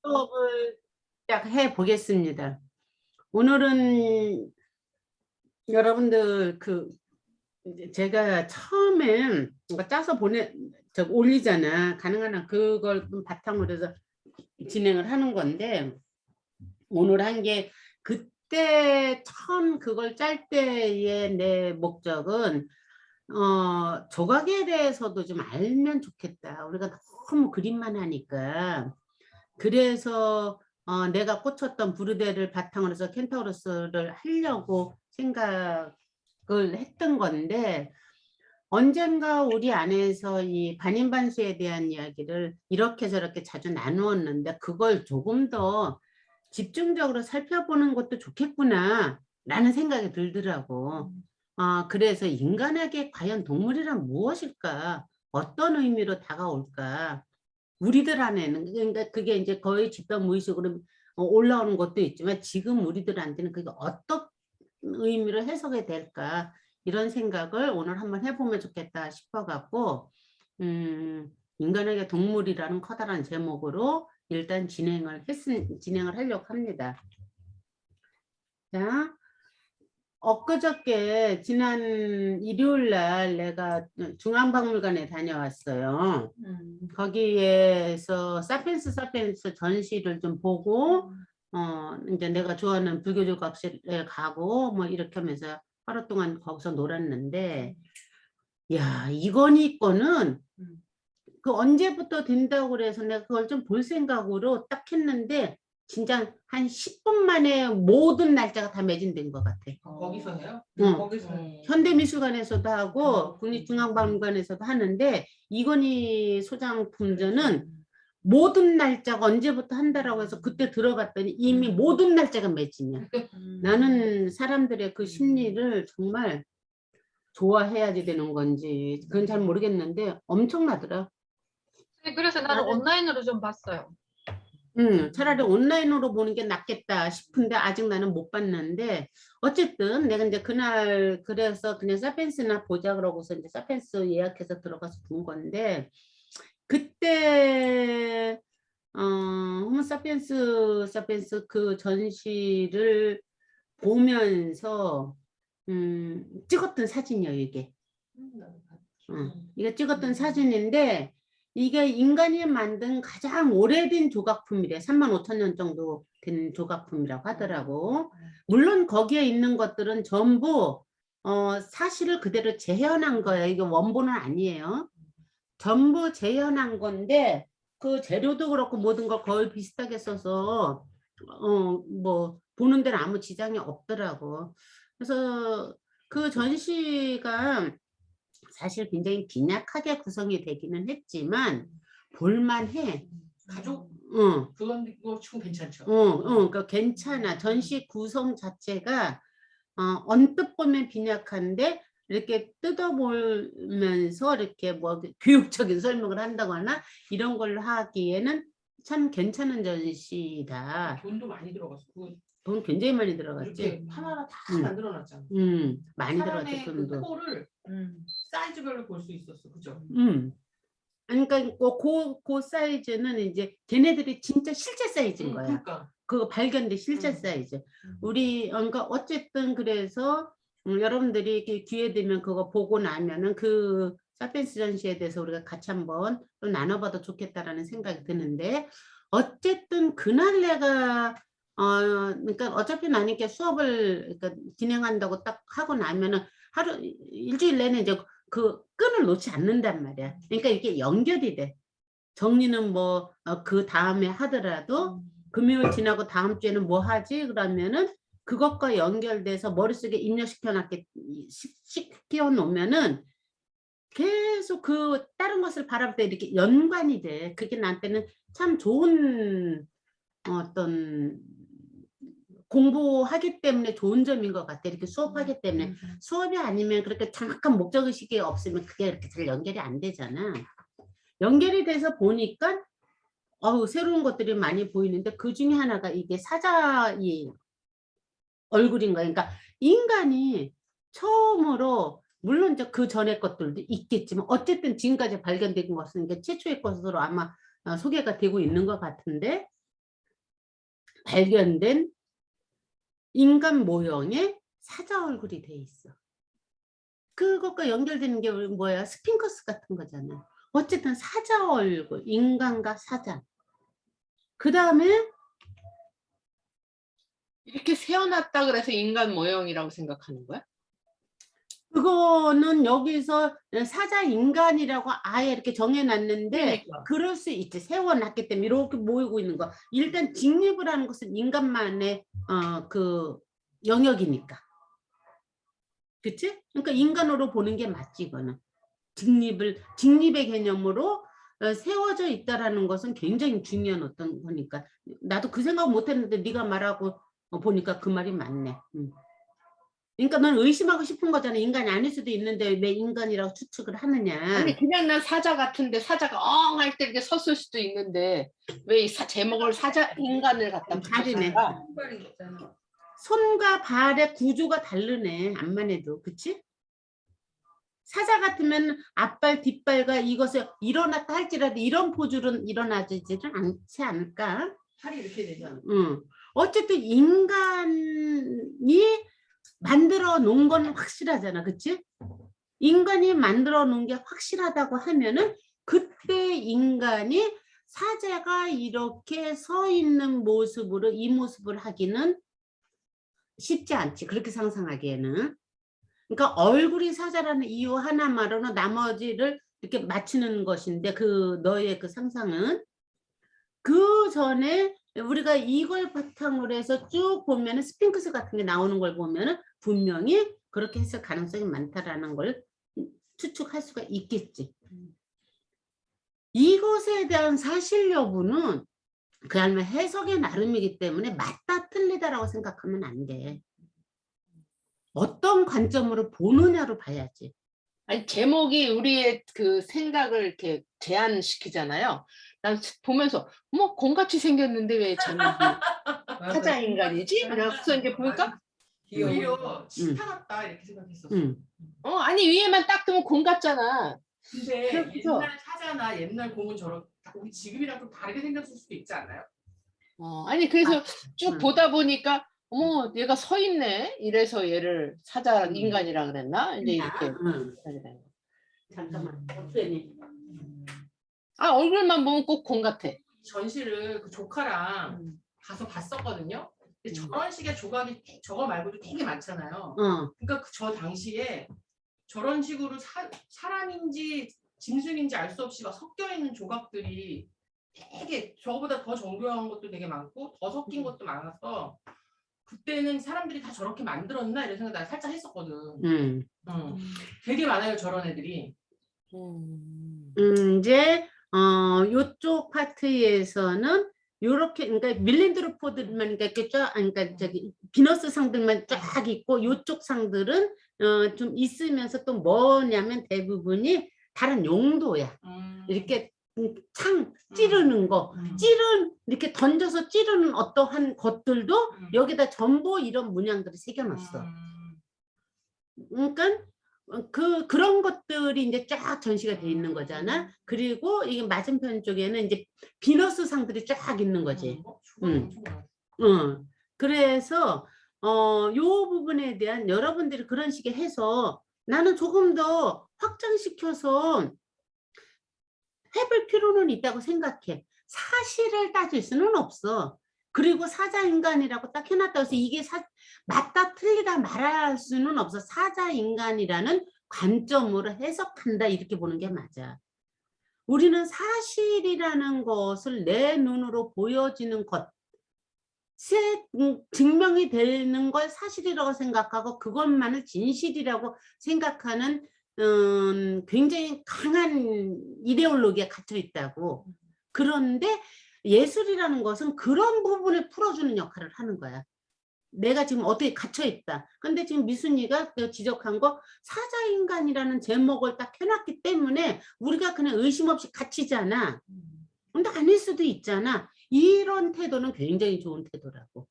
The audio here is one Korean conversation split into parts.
수업을 시작해 보겠습니다. 오늘은 여러분들 이제 제가 처음에 뭔가 짜서 올리잖아. 가능한 한 그걸 좀 바탕으로 해서 진행을 하는 건데, 오늘 한 게 그때 처음 그걸 짤 때의 내 목적은 조각에 대해서도 좀 알면 좋겠다. 우리가 너무 그림만 하니까. 그래서 내가 꽂혔던 부르데를 바탕으로 해서 켄타우로스를 하려고 생각을 했던 건데, 언젠가 우리 안에서 이 반인반수에 대한 이야기를 이렇게 저렇게 자주 나누었는데, 그걸 조금 더 집중적으로 살펴보는 것도 좋겠구나 라는 생각이 들더라고. 그래서 인간에게 과연 동물이란 무엇일까? 어떤 의미로 다가올까? 우리들 안에는, 그러니까 그게 이제 거의 집단 무의식으로 올라오는 것도 있지만, 지금 우리들한테는 그게 어떤 의미로 해석이 될까, 이런 생각을 오늘 한번 해보면 좋겠다 싶어 갖고, 인간에게 동물이라는 커다란 제목으로 일단 진행을 하려고 합니다. 자, 엊그저께 지난 일요일 날 내가 중앙박물관에 다녀왔어요. 거기에서 사피엔스 전시를 좀 보고, 이제 내가 좋아하는 불교조 각실에 가고 뭐 이렇게 하면서 하루 동안 거기서 놀았는데, 야, 이건희 거는 그 언제부터 된다고 그래서 내가 그걸 좀 볼 생각으로 딱 했는데, 진짜 한 10분 만에 모든 날짜가 다 매진된 것 같아. 거기서 해요? 거기서 현대미술관에서도 하고 국립중앙박물관에서도 하는데, 이건희 소장품전은 모든 날짜가 언제부터 한다라고 해서 그때 들어갔더니 이미 모든 날짜가 매진이야. 나는 사람들의 그 심리를 정말 좋아해야지 되는 건지 그건 잘 모르겠는데 엄청나더라. 그래서 나는 온라인으로 좀 봤어요. 차라리 온라인으로 보는 게 낫겠다 싶은데 아직 나는 못 봤는데, 어쨌든 내가 이제 그날 그래서 그냥 사피엔스나 보자 그러고서 이제 사피엔스 예약해서 들어가서 본 건데, 그때 호모 사피엔스 그 전시를 보면서 찍었던 사진이에요, 이게. 이게 찍었던 사진인데, 이게 인간이 만든 가장 오래된 조각품이래. 35,000년 정도 된 조각품이라고 하더라고. 물론 거기에 있는 것들은 전부 사실을 그대로 재현한 거예요. 이게 원본은 아니에요. 전부 재현한 건데, 그 재료도 그렇고 모든 걸 거의 비슷하게 써서 뭐 보는 데는 아무 지장이 없더라고. 그래서 그 전시가 사실 굉장히 빈약하게 구성이 되기는 했지만 볼만해. 가족 어, 그건 이거 좀 괜찮죠. 그러니까 괜찮아. 전시 구성 자체가 언뜻 보면 빈약한데, 이렇게 뜯어보면서 이렇게 뭐 교육적인 설명을 한다거나 이런 걸로 하기에는 참 괜찮은 전시다. 돈도 많이 들어갔어. 돈 굉장히 많이 들어갔지. 이렇게 하나하나 다 만들어놨잖아. 많이 들어갔죠. 사람의 그 돈도. 코를 사이즈별로 볼 수 있었어, 그죠? 아니, 그러니까 그 사이즈는 이제 걔네들이 진짜 실제 사이즈인 거야. 그러니까. 그거 발견된 실제 사이즈. 우리 그러니까 어쨌든 그래서 여러분들이 이렇게 기회 되면 그거 보고 나면은 그 사피엔스 전시에 대해서 우리가 같이 한번 또 나눠봐도 좋겠다라는 생각이 드는데, 어쨌든 그날 내가 그러니까 어차피 나는 이렇게 수업을 그러니까 진행한다고 딱 하고 나면은 하루 일주일 내내 이제 그 끈을 놓지 않는단 말이야. 그러니까 이게 연결이 돼. 정리는 뭐 그 다음에 하더라도 금요일 지나고 다음 주에는 뭐 하지? 그러면은 그것과 연결돼서 머릿속에 시켜 놓으면은 계속 그 다른 것을 바라볼 때 이렇게 연관이 돼. 그게 나한테는 참 좋은 어떤 공부하기 때문에 좋은 점인 것 같아. 이렇게 수업하기 때문에. 수업이 아니면 그렇게 정확한 목적의식이 없으면 그게 이렇게 잘 연결이 안 되잖아. 연결이 돼서 보니까 새로운 것들이 많이 보이는데, 그 중에 하나가 이게 사자의 얼굴인 거야. 그러니까 인간이 처음으로, 물론 이제 그 전에 것들도 있겠지만 어쨌든 지금까지 발견된 것은 이게 최초의 것으로 아마 소개가 되고 있는 것 같은데, 발견된 인간 모형의 사자 얼굴이 돼 있어. 그것과 연결되는 게 뭐야? 스핑크스 같은 거잖아. 어쨌든 사자 얼굴, 인간과 사자. 그 다음에 이렇게 세워놨다 그래서 인간 모형이라고 생각하는 거야? 그거는 여기서 사자 인간이라고 아예 이렇게 정해놨는데 그러니까. 그럴 수 있지. 세워놨기 때문에 이렇게 모이고 있는 거. 일단 직립을 하는 것은 인간만의 그 영역이니까. 그치? 그러니까 인간으로 보는 게 맞지 이거는. 직립의 개념으로 세워져 있다라는 것은 굉장히 중요한 어떤 거니까. 나도 그 생각 못했는데 네가 말하고 보니까 그 말이 맞네. 그러니까 넌 의심하고 싶은 거잖아. 인간이 아닐 수도 있는데 왜 인간이라고 추측을 하느냐. 아니 그냥 난 사자 같은데 사자가 엉 할 때 이렇게 섰을 수도 있는데 왜 이 제목을 사자 인간을 갖다 다르네. 붙였을까? 신발이 있잖아. 손과 발의 구조가 다르네. 암만 해도. 그치? 사자 같으면 앞발 뒷발과 이것을 일어났다 할지라도 이런 포즈는 일어나지는 않지 않을까? 팔이 이렇게 되잖아. 어쨌든 인간이 만들어 놓은 건 확실하잖아. 그치? 인간이 만들어 놓은 게 확실하다고 하면은 그때 인간이 사자가 이렇게 서 있는 모습으로 이 모습을 하기는 쉽지 않지. 그렇게 상상하기에는. 그러니까 얼굴이 사자라는 이유 하나만으로는 나머지를 이렇게 맞추는 것인데 그 너의 그 상상은 그 전에 우리가 이걸 바탕으로 해서 쭉 보면은 스핑크스 같은 게 나오는 걸 보면은 분명히 그렇게 했을 가능성이 많다라는 걸 추측할 수가 있겠지. 이것에 대한 사실 여부는 그야말로 해석의 나름이기 때문에 맞다 틀리다라고 생각하면 안 돼. 어떤 관점으로 보느냐로 봐야지. 아니 제목이 우리의 그 생각을 이렇게 제한시키잖아요. 난 보면서 뭐 곰같이 생겼는데 왜 제목이 사자 인간이지? 그래서 이제 보니까 오히려 치타 같다 이렇게 생각했었어. 아니 위에만 딱 뜨면 곰 같잖아. 근데 그렇죠. 옛날 사자나 옛날 곰은 저런 우리 지금이랑 좀 다르게 생겼을 수도 있지 않나요? 아니 그래서 쭉 음. 보다 보니까 어머 얘가 서 있네. 이래서 얘를 사자 인간이라 그랬나? 이제 이렇게 잠깐만. 어떠니? 얼굴만 보면 꼭 곰 같아. 전시를 그 조카랑 가서 봤었거든요. 근데 저런 식의 조각이 저거 말고도 되게 많잖아요. 그러니까 저 당시에 저런 식으로 사람인지 짐승인지 알 수 없이 막 섞여 있는 조각들이 되게 저거보다 더 정교한 것도 되게 많고 더 섞인 것도 많아서 그때는 사람들이 다 저렇게 만들었나 이런 생각 난 살짝 했었거든. 되게 많아요 저런 애들이. 이제 요쪽 파트에서는 요렇게 그러니까 밀린드로포드만 이렇게 쫙 그러니까 저기 비너스 상들만 쫙 있고 요쪽 상들은 좀 있으면서 또 뭐냐면 대부분이 다른 용도야. 이렇게 창 찌르는 거, 이렇게 던져서 찌르는 어떠한 것들도 여기다 전부 이런 문양들을 새겨놨어. 그러니까 그런 것들이 이제 쫙 전시가 돼 있는 거잖아. 그리고 이게 맞은편 쪽에는 이제 비너스 상들이 쫙 있는 거지. 그래서 요 부분에 대한 여러분들이 그런 식의 해서 나는 조금 더 확장시켜서 해볼 필요는 있다고 생각해. 사실을 따질 수는 없어. 그리고 사자인간이라고 딱 해놨다고 해서 이게 맞다 틀리다 말할 수는 없어. 사자인간이라는 관점으로 해석한다 이렇게 보는 게 맞아. 우리는 사실이라는 것을 내 눈으로 보여지는 것에 증명이 되는 걸 사실이라고 생각하고 그것만을 진실이라고 생각하는 굉장히 강한 이데올로기가 갇혀 있다고. 그런데 예술이라는 것은 그런 부분을 풀어주는 역할을 하는 거야. 내가 지금 어떻게 갇혀 있다. 근데 지금 미순이가 지적한 거 사자인간이라는 제목을 딱 해놨기 때문에 우리가 그냥 의심 없이 갇히잖아. 근데 아닐 수도 있잖아. 이런 태도는 굉장히 좋은 태도라고.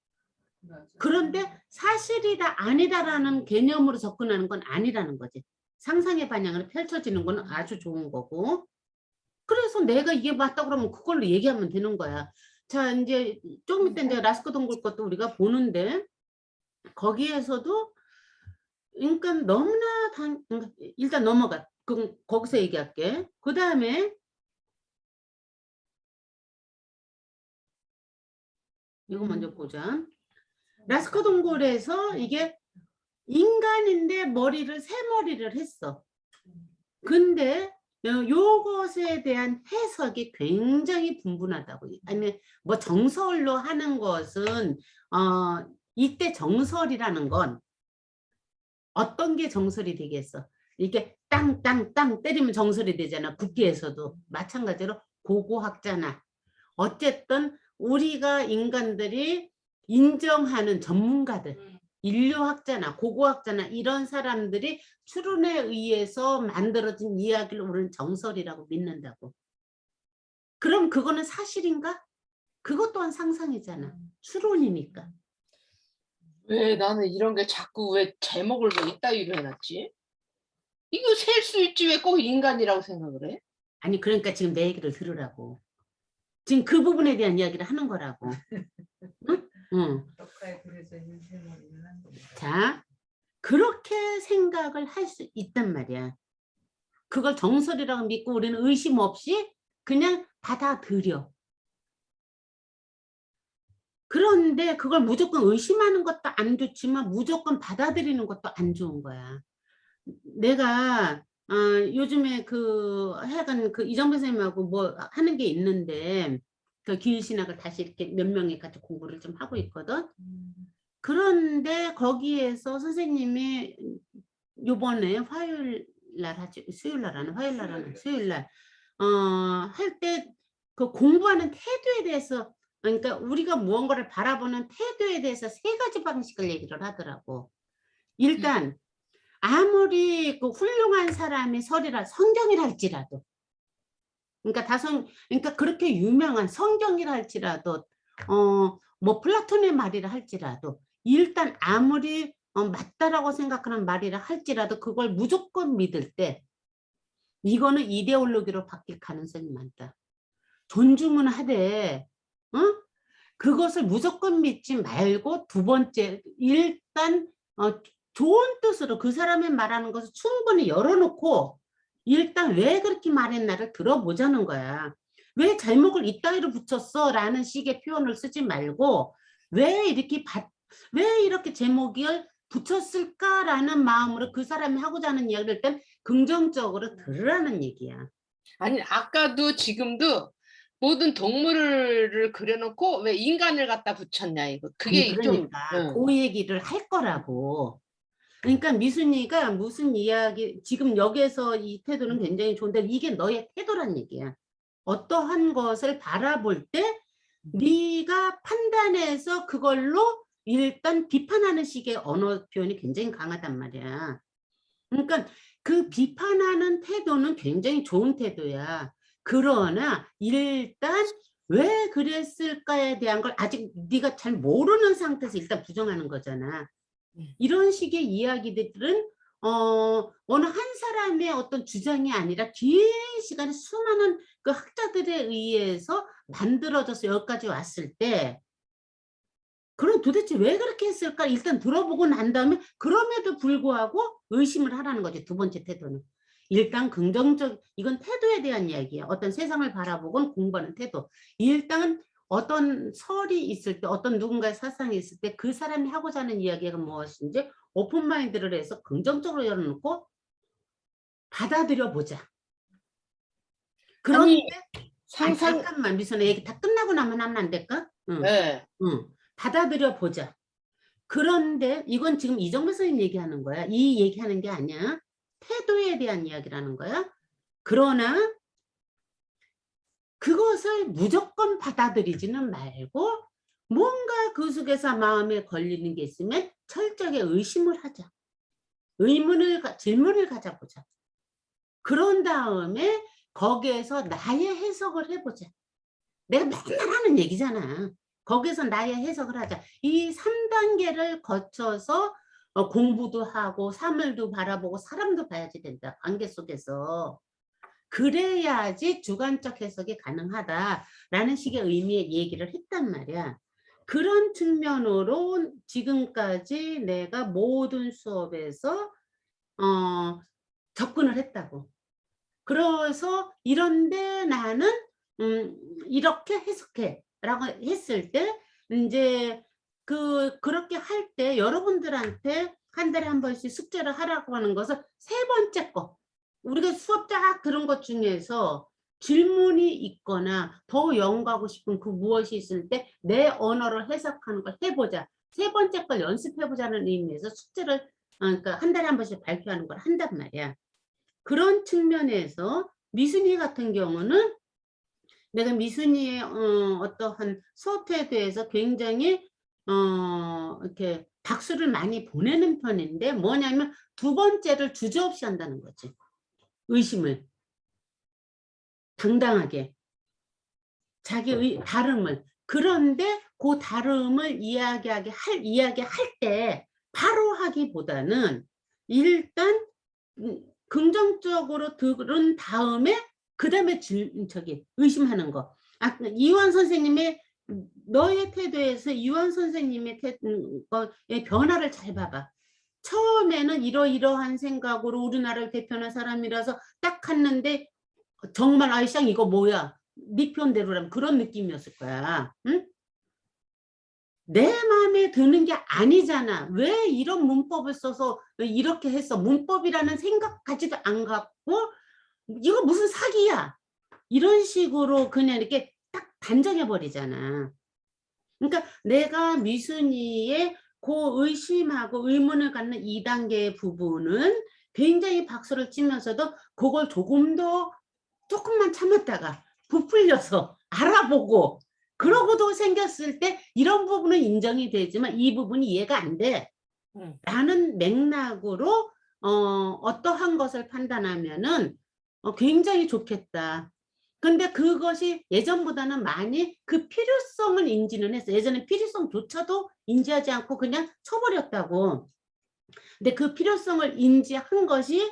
그런데 사실이다 아니다라는 개념으로 접근하는 건 아니라는 거지. 상상의 반향을 펼쳐지는 건 아주 좋은 거고. 그래서 내가 이게 맞다 그러면 그걸로 얘기하면 되는 거야. 자, 이제 조금 이따 이제 라스코 동굴 것도 우리가 보는데 거기에서도 그러니까 너무나 일단 넘어가. 그럼 거기서 얘기할게. 그 다음에 이거 먼저 보자. 라스코 동굴에서 이게 인간인데 머리를 새 머리를 했어. 근데 요것에 대한 해석이 굉장히 분분하다고. 아니면 뭐 정설로 하는 것은 이때 정설이라는 건 어떤 게 정설이 되겠어? 이게 땅땅땅 때리면 정설이 되잖아. 국기에서도 마찬가지로 고고학자나 어쨌든 우리가 인간들이 인정하는 전문가들, 인류학자나 고고학자나 이런 사람들이 추론에 의해서 만들어진 이야기를 우리는 정설이라고 믿는다고. 그럼 그거는 사실인가? 그것 또한 상상이잖아. 추론이니까. 왜 나는 이런 게 자꾸 왜 제목을 왜 이따위로 해놨지? 이거 셀 수 있지 왜 꼭 인간이라고 생각을 해? 아니 그러니까 지금 내 얘기를 들으라고. 지금 그 부분에 대한 이야기를 하는 거라고. 응? 응. 자, 그렇게 생각을 할 수 있단 말이야. 그걸 정설이라고 믿고 우리는 의심 없이 그냥 받아들여. 그런데 그걸 무조건 의심하는 것도 안 좋지만 무조건 받아들이는 것도 안 좋은 거야. 내가 요즘에 그 하여간 그 이정배 선생님하고 뭐 하는 게 있는데 그 기일신학을 다시 이렇게 몇 명이 같이 공부를 좀 하고 있거든. 그런데 거기에서 선생님이 요번에 화요일 날 하지, 수요일 날 하나, 화요일 날 하나, 수요일 날 할 때 그 공부하는 태도에 대해서 그러니까 우리가 무언가를 바라보는 태도에 대해서 세 가지 방식을 얘기를 하더라고. 일단 아무리 그 훌륭한 사람의 설이라 성경이라 할지라도 그러니까 그러니까 그렇게 유명한 성경이라 할지라도 뭐 플라톤의 말이라 할지라도 일단 아무리 맞다라고 생각하는 말이라 할지라도 그걸 무조건 믿을 때 이거는 이데올로기로 바뀔 가능성이 많다. 존중은 하되 그것을 무조건 믿지 말고 두 번째 일단 좋은 뜻으로 그 사람이 말하는 것을 충분히 열어놓고 일단 왜 그렇게 말했나를 들어보자는 거야. 왜 제목을 이따위로 붙였어? 라는 식의 표현을 쓰지 말고 왜 이렇게 제목을 붙였을까라는 마음으로 그 사람이 하고자 하는 이야기를 일단 긍정적으로 들으라는 얘기야. 아니 아까도 지금도 모든 동물을 그려놓고 왜 인간을 갖다 붙였냐 이거. 그게 아니, 그러니까 그 얘기를 할 거라고. 그러니까 미순이가 무슨 이야기 지금 여기에서 이 태도는 굉장히 좋은데 이게 너의 태도란 얘기야. 어떠한 것을 바라볼 때 네가 판단해서 그걸로 일단 비판하는 식의 언어 표현이 굉장히 강하단 말이야. 그러니까 그 비판하는 태도는 굉장히 좋은 태도야. 그러나 일단 왜 그랬을까에 대한 걸 아직 네가 잘 모르는 상태에서 일단 부정하는 거잖아. 이런 식의 이야기들은 어느 한 사람의 어떤 주장이 아니라 긴 시간에 수많은 그 학자들에 의해서 만들어져서 여기까지 왔을 때 그럼 도대체 왜 그렇게 했을까 일단 들어보고 난 다음에 그럼에도 불구하고 의심을 하라는 거지. 두 번째 태도는 일단 이건 태도에 대한 이야기야. 어떤 세상을 바라보고 공부하는 태도. 일단 어떤 설이 있을 때 어떤 누군가의 사상이 있을 때 그 사람이 하고자 하는 이야기가 무엇인지 오픈마인드를 해서 긍정적으로 열어놓고 받아들여 보자. 그런데 잠깐만 미선아 얘기 다 끝나고 나면 하면 안 될까? 응. 네. 응. 받아들여 보자. 그런데 이건 지금 이정배 선생님 얘기하는 거야. 이 얘기하는 게 아니야. 태도에 대한 이야기라는 거야. 그러나 그것을 무조건 받아들이지는 말고 뭔가 그 속에서 마음에 걸리는 게 있으면 철저하게 의심을 하자. 질문을 가져보자. 그런 다음에 거기에서 나의 해석을 해보자. 내가 맨날 하는 얘기잖아. 거기서 나의 해석을 하자. 이 3단계를 거쳐서 공부도 하고 사물도 바라보고 사람도 봐야지 된다. 관계 속에서. 그래야지 주관적 해석이 가능하다라는 식의 의미의 얘기를 했단 말이야. 그런 측면으로 지금까지 내가 모든 수업에서 접근을 했다고. 그래서 이런데 나는 이렇게 해석해 라고 했을 때 이제 그렇게 할 때 여러분들한테 한 달에 한 번씩 숙제를 하라고 하는 것은 세 번째 거, 우리가 수업 쫙 들은 것 중에서 질문이 있거나 더 연구하고 싶은 그 무엇이 있을 때 내 언어로 해석하는 걸 해보자. 세 번째 걸 연습해보자는 의미에서 숙제를 그러니까 한 달에 한 번씩 발표하는 걸 한단 말이야. 그런 측면에서 미순이 같은 경우는 내가 미순이의 어떠한 수업에 대해서 굉장히 이렇게 박수를 많이 보내는 편인데 뭐냐면 두 번째를 주저없이 한다는 거지. 의심을 당당하게 자기의 다름을. 그런데 그 다름을 이야기할 때 바로 하기보다는 일단 긍정적으로 들은 다음에 그 다음에 의심하는 거. 이완 선생님의 너의 태도에서 이완 선생님의 태도의 변화를 잘 봐봐. 처음에는 이러이러한 생각으로 우리나라를 대표하는 사람이라서 딱 갔는데 정말 아이상 이거 뭐야? 네 편대로라면 그런 느낌이었을 거야. 응? 내 마음에 드는 게 아니잖아. 왜 이런 문법을 써서 이렇게 했어? 문법이라는 생각까지도 안 갖고 이거 무슨 사기야? 이런 식으로 그냥 이렇게 딱 단정해버리잖아. 그러니까 내가 미순이의 그 의심하고 의문을 갖는 2단계의 부분은 굉장히 박수를 치면서도 그걸 조금만 참았다가 부풀려서 알아보고 그러고도 생겼을 때 이런 부분은 인정이 되지만 이 부분이 이해가 안 돼. 라는 맥락으로 어떠한 것을 판단하면은 굉장히 좋겠다. 근데 그것이 예전보다는 많이 그 필요성을 인지는 했어. 예전에 필요성조차도 인지하지 않고 그냥 쳐버렸다고. 근데 그 필요성을 인지한 것이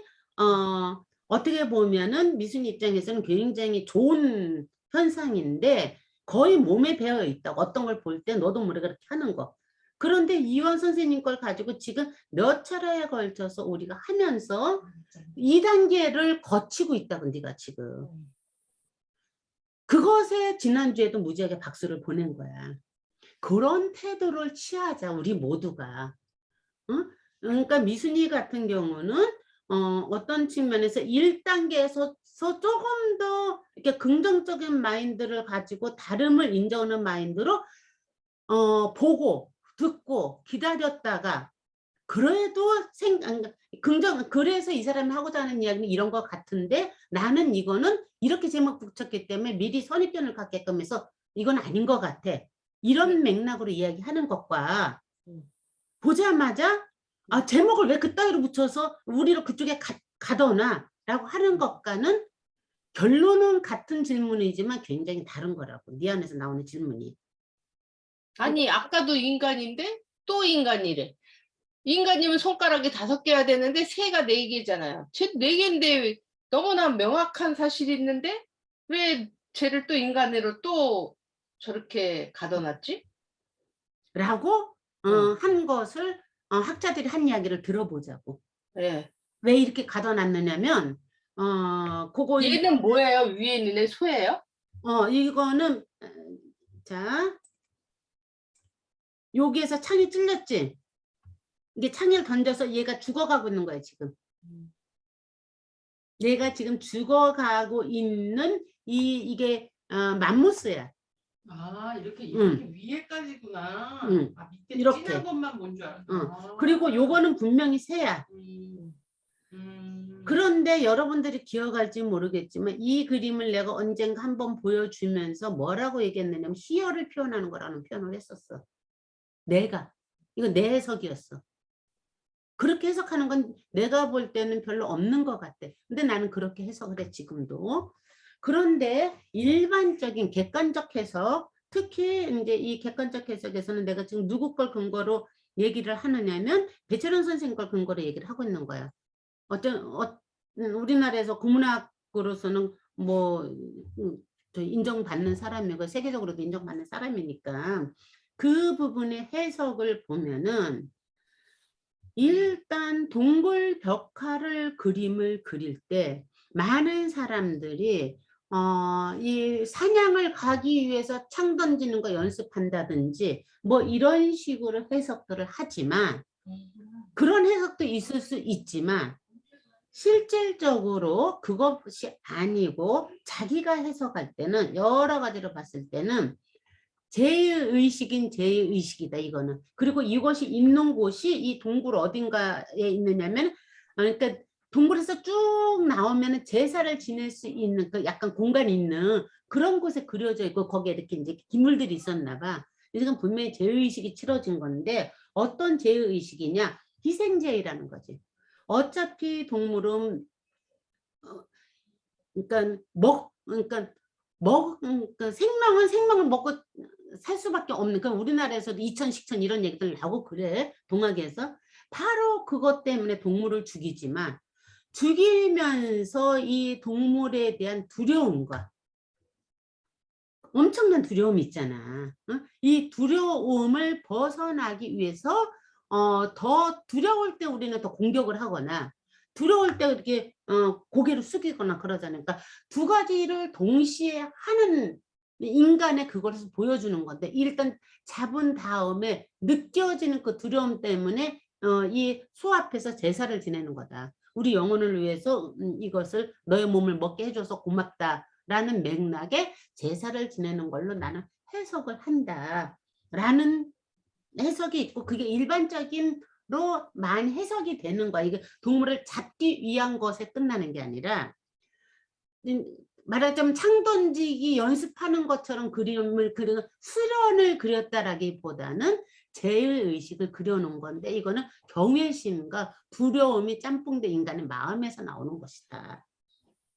어떻게 보면은 미순이 입장에서는 굉장히 좋은 현상인데 거의 몸에 배어 있다. 어떤 걸 볼 때 너도 모르게 그렇게 하는 거. 그런데 이원 선생님 걸 가지고 지금 몇 차례에 걸쳐서 우리가 하면서 2단계를 거치고 있다고 네가 지금. 그것에 지난주에도 무지하게 박수를 보낸 거야. 그런 태도를 취하자 우리 모두가. 응? 그러니까 미순이 같은 경우는 어떤 측면에서 1단계에서 조금 더 이렇게 긍정적인 마인드를 가지고 다름을 인정하는 마인드로 보고 듣고 기다렸다가 그래도 그래서 이 사람이 하고자 하는 이야기는 이런 것 같은데 나는 이거는 이렇게 제목 붙였기 때문에 미리 선입견을 갖게끔 해서 이건 아닌 것 같아. 이런 맥락으로 이야기하는 것과 보자마자 제목을 왜 그따위로 붙여서 우리를 그쪽에 가둬놔 라고 하는 것과는 결론은 같은 질문이지만 굉장히 다른 거라고. 네 안에서 나오는 질문이. 아니 아까도 인간인데 또 인간이래. 인간이면 손가락이 5개야 되는데 새가 4개잖아요. 쟤 4개인데 너무나 명확한 사실이 있는데 왜 쟤를 또 인간으로 또 저렇게 가둬놨지? 라고 한 것을 학자들이 한 이야기를 들어보자고. 네. 왜 이렇게 가둬놨느냐면 그거 얘는 뭐예요? 위에 있는 애 소예요? 이거는 자 여기에서 창이 찔렸지. 이게 창을 던져서 얘가 죽어가고 있는 거야 지금. 얘가 지금 죽어가고 있는 이게 맘모스야. 이렇게 위에까지구나. 밑에 이렇게. 진한 것만 본 줄 알았어. 그리고 요거는 분명히 새야. 그런데 여러분들이 기억할지 모르겠지만 이 그림을 내가 언젠가 한번 보여주면서 뭐라고 얘기했느냐면 희열을 표현하는 거라는 표현을 했었어. 내가. 이거 내 해석이었어. 그렇게 해석하는 건 내가 볼 때는 별로 없는 것 같아. 근데 나는 그렇게 해석을 해 지금도. 그런데 일반적인 객관적 해석, 특히 이제 이 객관적 해석에서는 내가 지금 누구 걸 근거로 얘기를 하느냐면 배철원 선생님 걸 근거로 얘기를 하고 있는 거야. 우리나라에서 국문학 과학으로서는 뭐 저 인정받는 사람이고 세계적으로도 인정받는 사람이니까 그 부분의 해석을 보면은 일단 동굴 벽화를 그림을 그릴 때 많은 사람들이 이 사냥을 가기 위해서 창 던지는 거 연습한다든지 뭐 이런 식으로 해석들을 하지만 그런 해석도 있을 수 있지만 실질적으로 그것이 아니고 자기가 해석할 때는 여러 가지로 봤을 때는 제2의식인 제2의식이다 이거는. 그리고 이것이 있는 곳이 이 동굴 어딘가에 있느냐면 그러니까 동굴에서 쭉 나오면 제사를 지낼 수 있는 그 약간 공간이 있는 그런 곳에 그려져 있고 거기에 이렇게 이제 기물들이 있었나 봐. 이건 분명히 제2의식이 치러진 건데 어떤 제2의식이냐? 희생제의라는 거지. 어차피 동물은 그러니까 생명은 생명을 먹고 살 수밖에 없는 그러니까 우리나라에서도 이천 식천 이런 얘기들 나오고 그래 동학에서 바로 그것 때문에 동물을 죽이지만 죽이면서 이 동물에 대한 두려움과 엄청난 두려움이 있잖아. 이 두려움을 벗어나기 위해서 더 두려울 때 우리는 더 공격을 하거나 두려울 때 이렇게 고개를 숙이거나 그러잖아요. 그러니까 두 가지를 동시에 하는 인간의 그것을 보여주는 건데 일단 잡은 다음에 느껴지는 그 두려움 때문에 이 소 앞에서 제사를 지내는 거다. 우리 영혼을 위해서 이것을 너의 몸을 먹게 해줘서 고맙다라는 맥락에 제사를 지내는 걸로 나는 해석을 한다라는 해석이 있고 그게 일반적인 로 많이 해석이 되는 거야. 이게 동물을 잡기 위한 것에 끝나는 게 아니라 말하자면 창 던지기 연습하는 것처럼 그림을 그리는 수련을 그렸다라기보다는 제1의식을 그려놓은 건데 이거는 경외심과 두려움이 짬뽕된 인간의 마음에서 나오는 것이다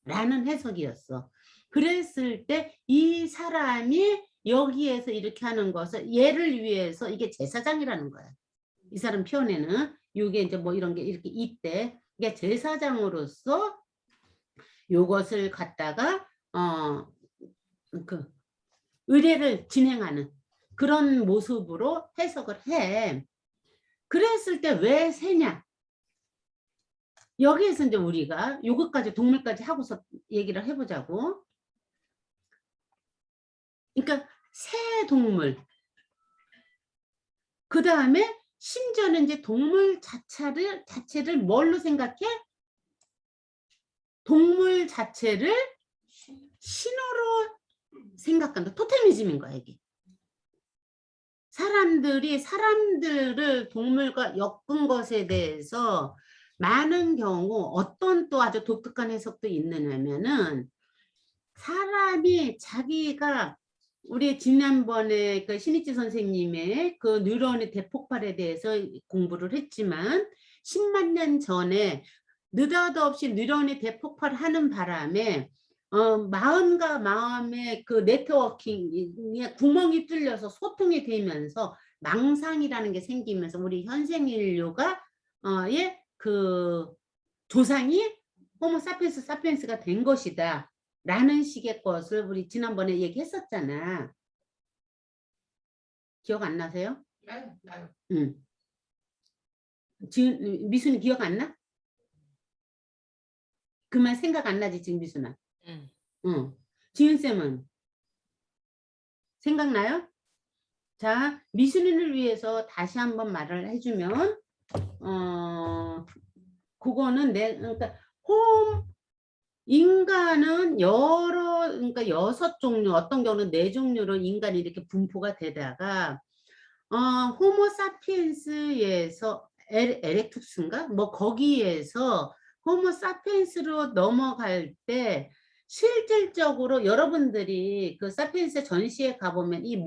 라는 해석이었어. 그랬을 때 이 사람이 여기에서 이렇게 하는 것을 얘를 위해서 이게 제사장이라는 거야. 이 사람 표현에는 이게 이제 뭐 이런 게 이렇게 있대. 이게 제사장으로서 요것을 갖다가 그 의례를 진행하는 그런 모습으로 해석을 해. 그랬을 때 왜 새냐? 여기에서 이제 우리가 요것까지 동물까지 하고서 얘기를 해보자고. 그러니까 새 동물. 그 다음에 심지어는 이제 동물 자체를 뭘로 생각해? 동물 자체를 신호로 생각한다. 토테미즘인 거야, 이게. 사람들을 동물과 엮은 것에 대해서 많은 경우 어떤 또 아주 독특한 해석도 있느냐면은 사람이 자기가 우리 지난번에 그 신이치 선생님의 그 뉴런의 대폭발에 대해서 공부를 했지만 10만 년 전에 느닷없이 뉴런이 대폭발하는 바람에 마음과 마음의 그 네트워킹에 구멍이 뚫려서 소통이 되면서 망상이라는 게 생기면서 우리 현생 인류가 그 조상이 호모 사피엔스 사피엔스가 된 것이다. 라는 식의 것을 우리 지난번에 얘기했었잖아. 기억 안 나세요? 나요. 응. 지금 미순이 기억 안 나? 그 말 생각 안 나지 지금 미순아? 응. 지은쌤은? 생각나요? 자, 미순이를 위해서 다시 한번 말을 해주면 그거는 그러니까 인간은 그러니까 6종류, 어떤 경우는 4종류로 인간이 이렇게 분포가 되다가 호모 사피엔스에서 에렉투스인가? 뭐 거기에서 호모 사피엔스로 넘어갈 때 실질적으로 여러분들이 그 사피엔스 전시회 가보면 이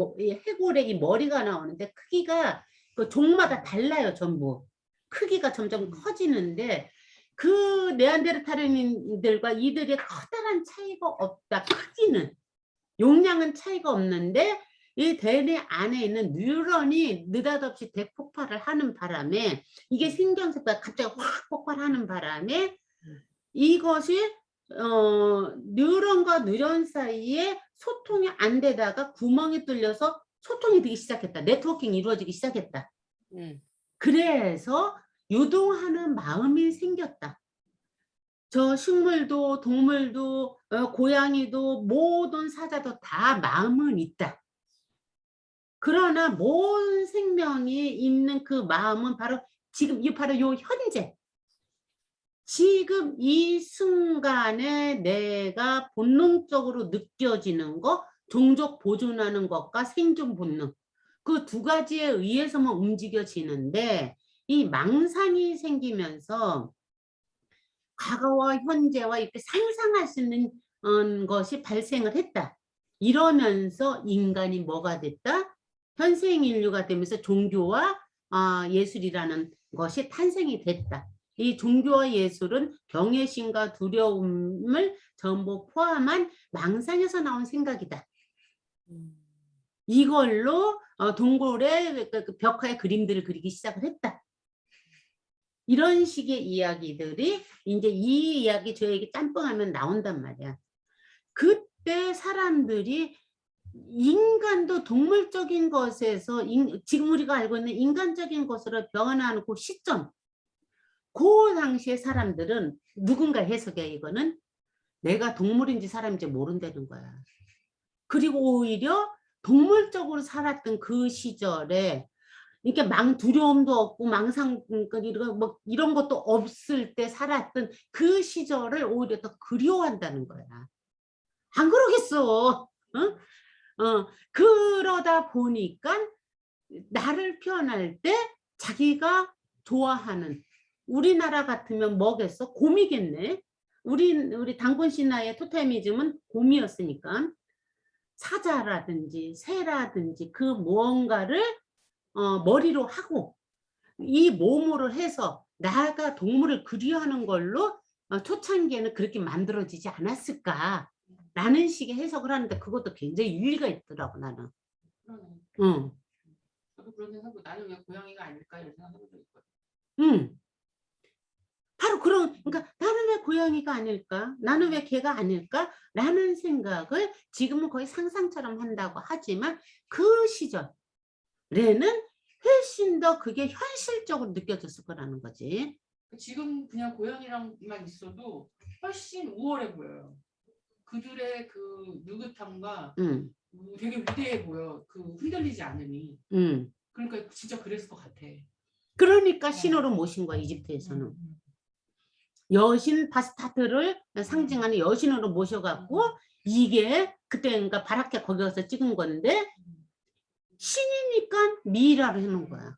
해골의 이 머리가 나오는데 크기가 그 종마다 달라요, 전부. 크기가 점점 커지는데 그 네안데르탈인들과 이들의 커다란 차이가 없다. 크기는 용량은 차이가 없는데 이 대뇌 안에 있는 뉴런이 느닷없이 대폭발을 하는 바람에 이게 신경세포가 갑자기 확 폭발하는 바람에 이것이 뉴런과 뉴런 사이에 소통이 안 되다가 구멍이 뚫려서 소통이 되기 시작했다. 네트워킹이 이루어지기 시작했다. 그래서 유동하는 마음이 생겼다. 저 식물도 동물도 고양이도 모든 사자도 다 마음은 있다. 그러나 모든 생명이 있는 그 마음은 바로 지금 바로 요 현재 지금 이 순간에 내가 본능적으로 느껴지는 것, 종족 보존하는 것과 생존 본능 그 두 가지에 의해서만 움직여지는데 이 망상이 생기면서 과거와 현재와 이렇게 상상할 수 있는 것이 발생을 했다. 이러면서 인간이 뭐가 됐다? 현생 인류가 되면서 종교와 예술이라는 것이 탄생이 됐다. 이 종교와 예술은 경외심과 두려움을 전부 포함한 망상에서 나온 생각이다. 이걸로 동굴의 그 벽화에 그림들을 그리기 시작을 했다. 이런 식의 이야기들이 이제 이 이야기 저에게 짬뽕하면 나온단 말이야. 그때 사람들이 인간도 동물적인 것에서 지금 우리가 알고 있는 인간적인 것으로 변화하는 그 시점 그 당시에 사람들은 누군가 해석해 이거는 내가 동물인지 사람인지 모른다는 거야. 그리고 오히려 동물적으로 살았던 그 시절에 이렇게 두려움도 없고 망상 뭐 이런 것도 없을 때 살았던 그 시절을 오히려 더 그리워한다는 거야. 안 그러겠어. 그러다 보니까 나를 표현할 때 자기가 좋아하는 우리나라 같으면 뭐겠어? 곰이겠네. 우리 단군 신화의 토테미즘은 곰이었으니까 사자라든지 새라든지 그 무언가를 머리로 하고 이 몸으로 해서 나가 동물을 그리워하는 걸로 초창기에는 그렇게 만들어지지 않았을까 라는 식의 해석을 하는데 그것도 굉장히 일리가 있더라고 나는. 그러네. 저도 그런 생각하고 나는 왜 고양이가 아닐까 이런 생각을 하고 있거든. 바로 그러니까 나는 왜 고양이가 아닐까? 나는 왜 개가 아닐까? 라는 생각을 지금은 거의 상상처럼 한다고 하지만 그 시절에는 훨씬 더 그게 현실적으로 느껴졌을 거라는 거지. 지금 그냥 고양이랑만 있어도 훨씬 우월해 보여요. 그들의 그 느긋함과 되게 위대해 보여. 그 흔들리지 않으니. 그러니까 진짜 그랬을 것 같아. 그러니까 신호로 모신 거야 이집트에서는. 여신 바스타트를 상징하는 여신으로 모셔갖고 이게 그때 그러니까 바라케 거기 가서 찍은 건데 신이니까 미이라로 해놓은 거야.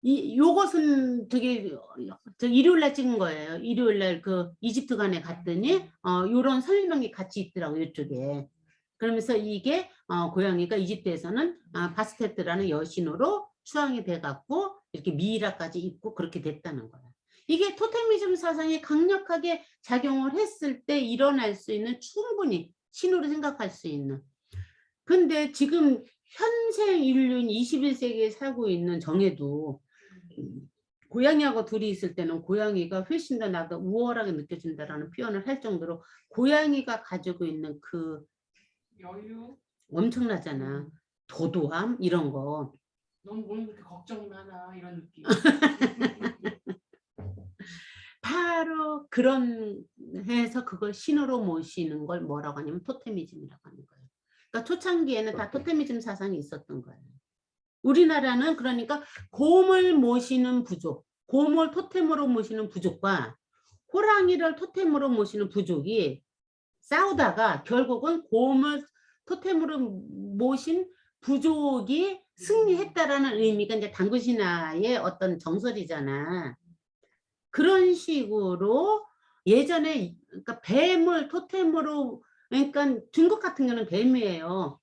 요것은 되게 일요일날 찍은 거예요. 일요일날 그 이집트관에 갔더니 요런 설명이 같이 있더라고 이쪽에. 그러면서 이게 고양이가 이집트에서는 바스테트라는 여신으로 추앙이 돼갖고 이렇게 미이라까지 입고 그렇게 됐다는 거야. 이게 토테미즘 사상이 강력하게 작용을 했을 때 일어날 수 있는 충분히 신으로 생각할 수 있는. 근데 지금 현생 인류인 21세기에 살고 있는 정에도 고양이하고 둘이 있을 때는 고양이가 훨씬 더 나가 우월하게 느껴진다라는 표현을 할 정도로 고양이가 가지고 있는 그 여유 엄청나잖아. 도도함 이런 거. 너무 뭘 그렇게 걱정이 많아 이런 느낌. 바로 그런 해서 그걸 신으로 모시는 걸 뭐라고 하냐면 토테미즘이라고 하는 거예요. 그러니까 초창기에는 다 토테미즘 사상이 있었던 거예요. 우리나라는 그러니까 곰을 모시는 부족, 곰을 토템으로 모시는 부족과 호랑이를 토템으로 모시는 부족이 싸우다가 결국은 곰을 토템으로 모신 부족이 승리했다라는 의미가 이제 당구신화의 어떤 정설이잖아. 그런 식으로 예전에 그러니까 뱀을 토템으로 그러니까 중국 같은 경우는 뱀이에요.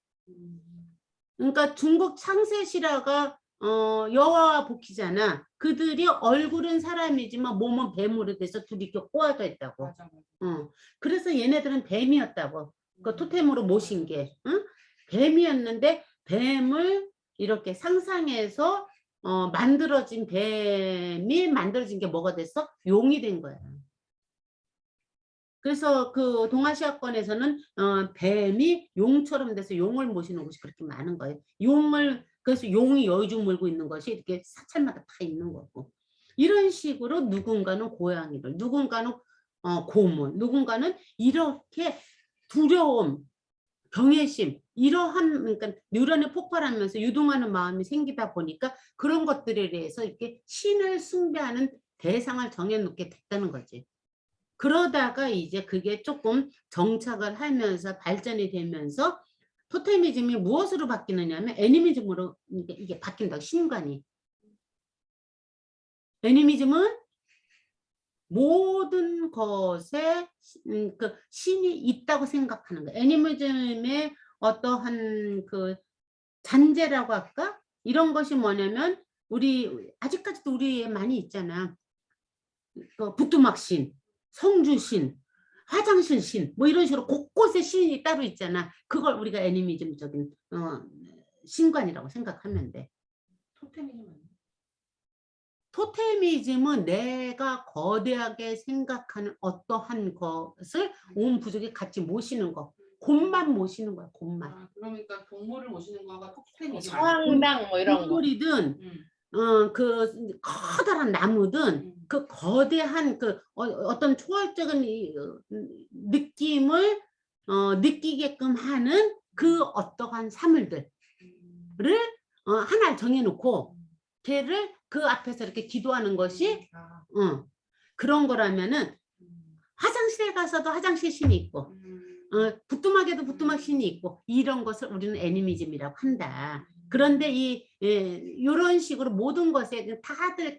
그러니까 중국 창세 실화가 여호와와 복희잖아. 그들이 얼굴은 사람이지만 몸은 뱀으로 돼서 둘이 이렇게 꼬아져 있다고. 맞아. 그래서 얘네들은 뱀이었다고. 그 토템으로 모신 게. 뱀이었는데 뱀을 이렇게 상상해서 만들어진 뱀이 만들어진 게 뭐가 됐어? 용이 된 거야. 그래서 그 동아시아권에서는 뱀이 용처럼 돼서 용을 모시는 곳이 그렇게 많은 거예요. 그래서 용이 여주 물고 있는 것이 이렇게 사찰마다 다 있는 거고. 이런 식으로 누군가는 고양이를, 누군가는 고문, 누군가는 이렇게 두려움, 경외심, 이러한 그러니까 뉴런이 폭발하면서 유동하는 마음이 생기다 보니까 그런 것들에 대해서 이렇게 신을 숭배하는 대상을 정해놓게 됐다는 거지. 그러다가 이제 그게 조금 정착을 하면서 발전이 되면서 토테미즘이 무엇으로 바뀌느냐면 애니미즘으로 이게 바뀐다. 신관이. 애니미즘은 모든 것에 그 신이 있다고 생각하는 거예요. 애니미즘의 어떠한 그 잔재라고 할까? 이런 것이 뭐냐면 우리 아직까지도 우리에 많이 있잖아. 북두막신, 성주신, 화장실신 뭐 이런 식으로 곳곳에 신이 따로 있잖아. 그걸 우리가 애니미즘적인 신관이라고 생각하면 돼. 토테미즘은 내가 거대하게 생각하는 어떠한 것을 온 부족이 같이 모시는 거. 곰만 모시는 거야. 곰만. 아, 그러니까 동물을 모시는 거가 토테미즘. 성당 뭐 이런 거. 동물이든 그 커다란 나무든 그 거대한 그 어떤 초월적인 느낌을 느끼게끔 하는 그 어떠한 사물들을 하나 정해놓고 걔를 그 앞에서 이렇게 기도하는 것이 그런 거라면은 화장실에 가서도 화장실 신이 있고 부뚜막에도 부뚜막 신이 있고 이런 것을 우리는 애니미즘이라고 한다. 그런데 이런 식으로 모든 것에 다들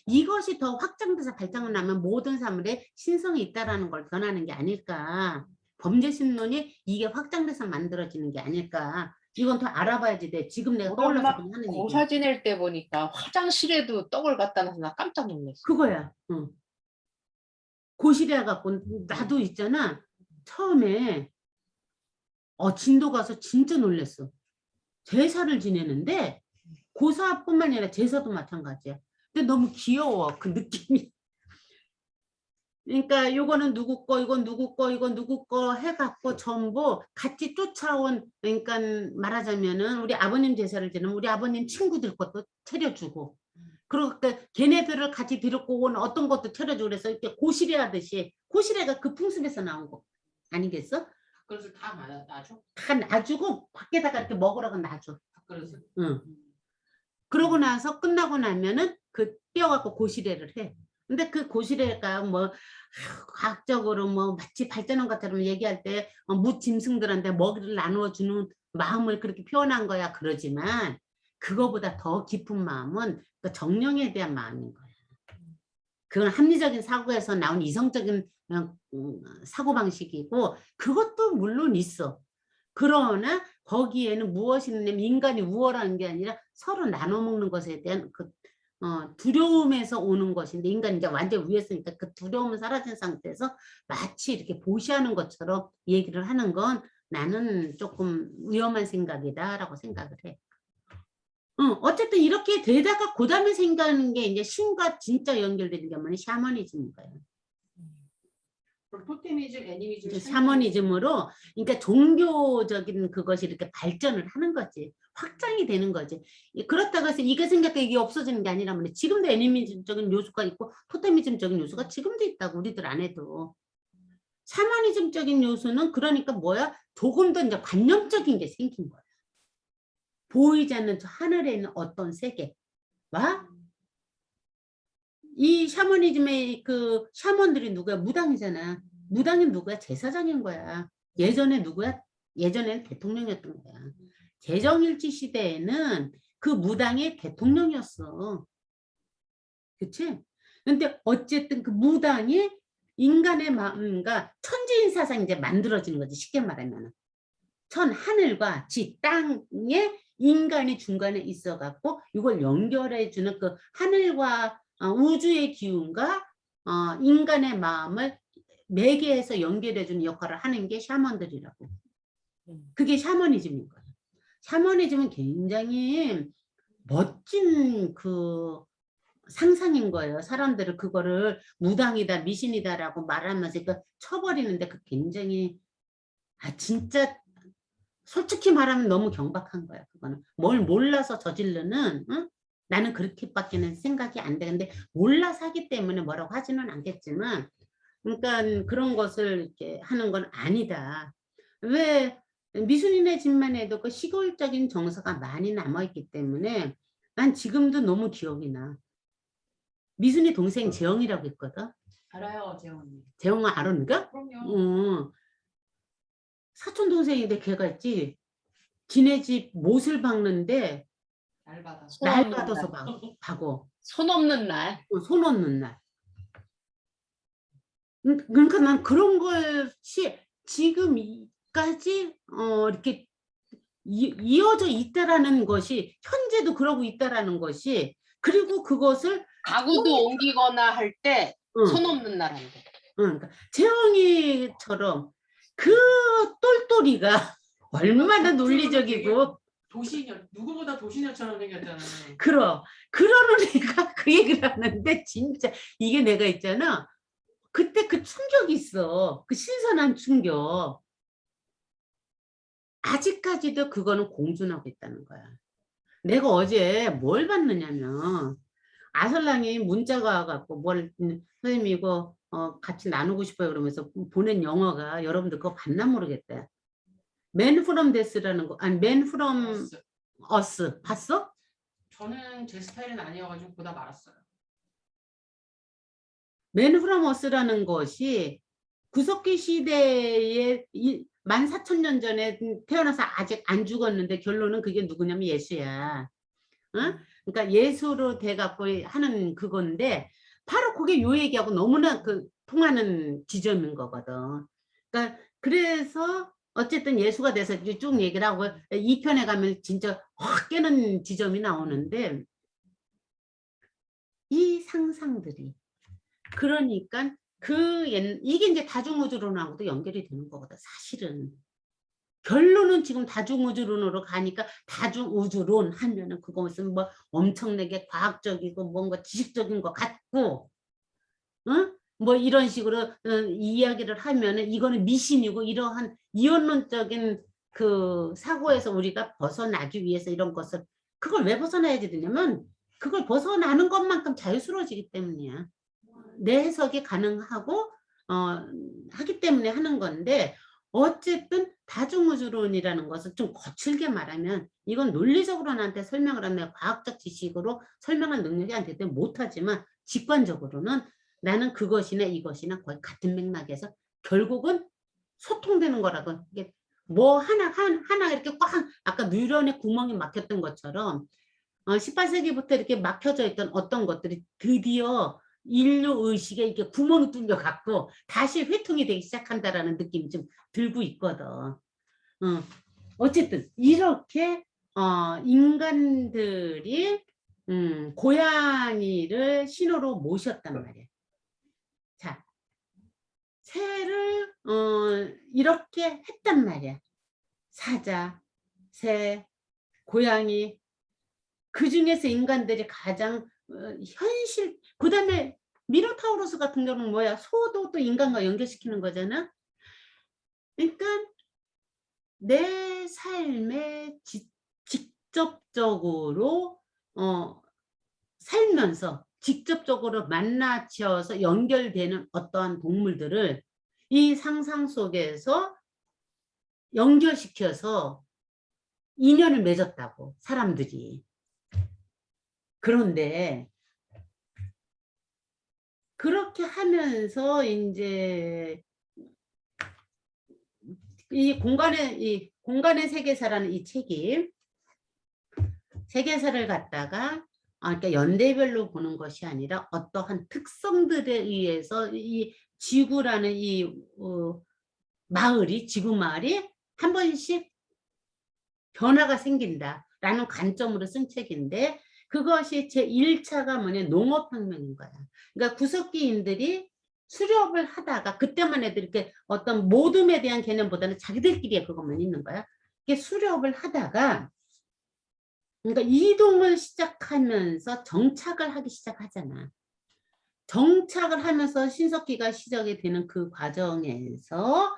이것이 더 확장돼서 발전을 하면 모든 사물에 신성이 있다라는 걸 변하는 게 아닐까. 범죄 신론이 이게 확장돼서 만들어지는 게 아닐까. 이건 더 알아봐야지 돼. 지금 내가 떠올라서 그냥 하는 얘기야. 고사 지낼 때 보니까 화장실에도 떡을 갖다 놔서 나 깜짝 놀랐어. 그거야. 고시래 갖고 나도 있잖아. 처음에 진도 가서 진짜 놀랐어. 제사를 지내는데 고사뿐만 아니라 제사도 마찬가지야. 근데 너무 귀여워. 그 느낌이. 그러니까 요거는 누구 거, 이건 누구 거, 이건 누구 거 해갖고 전부 같이 쫓아온, 그러니까 말하자면은 우리 아버님 제사를 지내면 우리 아버님 친구들 것도 차려주고 그리고 걔네들을 같이 데리고 온 어떤 것도 차려주고 그래서 이렇게 고시래 하듯이 고시래가 그 풍습에서 나온 거 아니겠어? 그래서 다 놔줘? 다 놔주고 밖에다가 이렇게 먹으라고 놔줘. 그래서 응. 그러고 나서 끝나고 나면은 떼어갖고 고시래를 해. 근데 그 고시래가 뭐 과학적으로 뭐 마치 발전한 것처럼 얘기할 때 무짐승들한테 먹이를 나누어 주는 마음을 그렇게 표현한 거야. 그러지만 그거보다 더 깊은 마음은 그 정령에 대한 마음인 거야. 그건 합리적인 사고에서 나온 이성적인 사고방식이고 그것도 물론 있어. 그러나 거기에는 무엇이 있냐면 인간이 우월한 게 아니라 서로 나눠 먹는 것에 대한 두려움에서 오는 것인데 인간이 이제 완전 위에 있으니까 그 두려움은 사라진 상태에서 마치 이렇게 보시하는 것처럼 얘기를 하는 건 나는 조금 위험한 생각이다라고 생각을 해. 어쨌든 이렇게 되다가 그 다음에 생각하는 게 이제 신과 진짜 연결되는 게 뭐냐 샤머니즘인 거예요. 토테미즘, 애니미즘, 샤머니즘으로 그러니까 종교적인 그것이 이렇게 발전을 하는 거지. 확장이 되는 거지. 그렇다고 해서 이게 생겼다 이게 없어지는 게 아니라면 지금도 애니미즘적인 요소가 있고 토테미즘적인 요소가 지금도 있다고 우리들 안에도. 샤머니즘적인 요소는 그러니까 뭐야? 조금 더 이제 관념적인 게 생긴 거야. 보이지 않는 저 하늘에 있는 어떤 세계와 이 샤머니즘의 그 샤먼들이 누구야? 무당이잖아. 무당이 누구야? 제사장인 거야. 예전에 누구야? 예전에는 대통령이었던 거야. 개정일치 시대에는 그 무당이 대통령이었어. 그치? 근데 어쨌든 그 무당이 인간의 마음과 천지인 사상이 이제 만들어지는 거지. 쉽게 말하면. 하늘과 지, 땅에 인간이 중간에 있어갖고 이걸 연결해주는 그 하늘과 우주의 기운과 인간의 마음을 매개해서 연결해주는 역할을 하는 게 샤먼들이라고. 그게 샤머니즘인 거예요. 샤머니즘은 굉장히 멋진 그 상상인 거예요. 사람들은 그거를 무당이다, 미신이다라고 말하면서 그 쳐버리는데 그 굉장히 진짜 솔직히 말하면 너무 경박한 거야. 그거는 뭘 몰라서 저지르는 응? 나는 그렇게밖에는 생각이 안 되는데 몰라서 하기 때문에 뭐라고 하지는 않겠지만 그러니까 그런 것을 이렇게 하는 건 아니다. 왜 미순이네 집만 해도 그 시골적인 정서가 많이 남아있기 때문에 난 지금도 너무 기억이 나. 미순이 동생 재영이라고 있거든. 알아요, 재원이. 재영아 알아 누가? 그럼요. 사촌 동생인데 걔가 있지. 지네 집 못을 박는데 날 받아. 날 받아서 박어. 손 없는 날. 손 없는 날. 그러니까 난 그런 것이 지금까지 이렇게 이어져 있다라는 것이 현재도 그러고 있다라는 것이 그리고 그것을 가구도 옮기거나 할 때 손 응, 없는 날 한대. 그러니까 재영이처럼 그 똘똘이가 얼마나 논리적이고 도시녀, 누구보다 도시녀처럼 생겼잖아요. 그러니까 그 얘기를 하는데 진짜 이게 내가 있잖아. 그때 그 충격이 있어. 그 신선한 충격. 아직까지도 그거는 공존하고 있다는 거야. 내가 어제 뭘 봤느냐면 아설랑이 문자가 와갖고 선생님 이거 같이 나누고 싶어요 그러면서 보낸 영어가 여러분들 그거 봤나 모르겠다. Man from Death라는 거 아니 Man from Us 봤어? 저는 제 스타일은 아니어가지고 보다 말았어요. Man from Us라는 것이 구석기 시대에 14,000년 전에 태어나서 아직 안 죽었는데 결론은 그게 누구냐면 예수야. 응? 그러니까 예수로 돼갖고 하는 그건데 바로 그게 요 얘기하고 너무나 그 통하는 지점인 거거든. 그러니까 그래서 어쨌든 예수가 돼서 이제 쭉 얘기를 하고 2편에 가면 진짜 확 깨는 지점이 나오는데 이 상상들이 그러니까 이게 이제 다중우주론하고도 연결이 되는 거거든 사실은. 결론은 지금 다중우주론으로 가니까 다중우주론 하면은 그것은 뭐 엄청나게 과학적이고 뭔가 지식적인 것 같고, 응? 뭐 이런 식으로 이야기를 하면은 이거는 미신이고 이러한 이원론적인 그 사고에서 우리가 벗어나기 위해서 이런 것을 그걸 왜 벗어나야 되냐면 그걸 벗어나는 것만큼 자유스러워지기 때문이야. 내 해석이 가능하고 하기 때문에 하는 건데 어쨌든 다중우주론이라는 것을 좀 거칠게 말하면 이건 논리적으로 나한테 설명을 하면 과학적 지식으로 설명할 능력이 안 되기 때문에 못하지만 직관적으로는 나는 그것이나 이것이나 거의 같은 맥락에서 결국은 소통되는 거라고. 이게 뭐 하나 이렇게 꽉 아까 뉴런에 구멍이 막혔던 것처럼 18세기부터 이렇게 막혀져 있던 어떤 것들이 드디어 인류 의식에 이렇게 구멍이 뚫려 갖고 다시 회통이 되기 시작한다라는 느낌이 좀 들고 있거든. 어쨌든 이렇게 인간들이 고양이를 신호로 모셨단 말이야. 자, 새를 이렇게 했단 말이야. 사자, 새, 고양이. 그 중에서 인간들이 가장 현실, 그 다음에 미노타우로스 같은 경우는 뭐야? 소도 또 인간과 연결시키는 거잖아. 그러니까 내 삶에 직접적으로 살면서 직접적으로 만나쳐서 연결되는 어떠한 동물들을 이 상상 속에서 연결시켜서 인연을 맺었다고 사람들이. 그런데 그렇게 하면서 이제 이 공간의 세계사라는 이 책이 세계사를 갖다가 그러니까 연대별로 보는 것이 아니라 어떠한 특성들에 의해서 이 지구라는 이 마을이 지구 마을이 한 번씩 변화가 생긴다라는 관점으로 쓴 책인데 그것이 제1차가 뭐냐 농업혁명인 거야. 그러니까 구석기인들이 수렵을 하다가 그때만 해도 이렇게 어떤 모둠에 대한 개념보다는 자기들끼리 그것만 있는 거야. 이게 수렵을 하다가 그러니까 이동을 시작하면서 정착을 하기 시작하잖아. 정착을 하면서 신석기가 시작이 되는 그 과정에서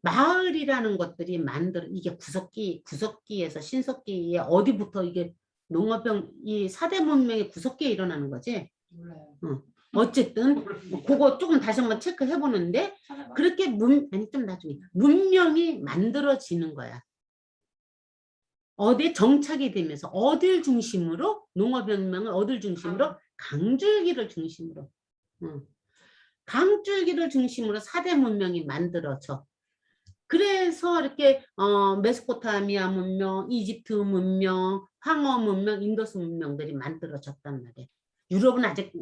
마을이라는 것들이 이게 구석기에서 신석기에 어디부터 이게 농업병 이 4대 문명의 구석기에 일어나는 거지. 몰라요. 어쨌든 그거 조금 다시 한번 체크해 보는데 그렇게 아니 좀 나중에 문명이 만들어지는 거야. 어디에 정착이 되면서 어딜 중심으로 농업혁명을 어딜 중심으로 강줄기를 중심으로 강줄기를 중심으로 4대 문명이 만들어져. 그래서 이렇게 메소포타미아 문명, 이집트 문명, 황어 문명, 인더스 문명들이 만들어졌단 말이에요. 유럽은 아직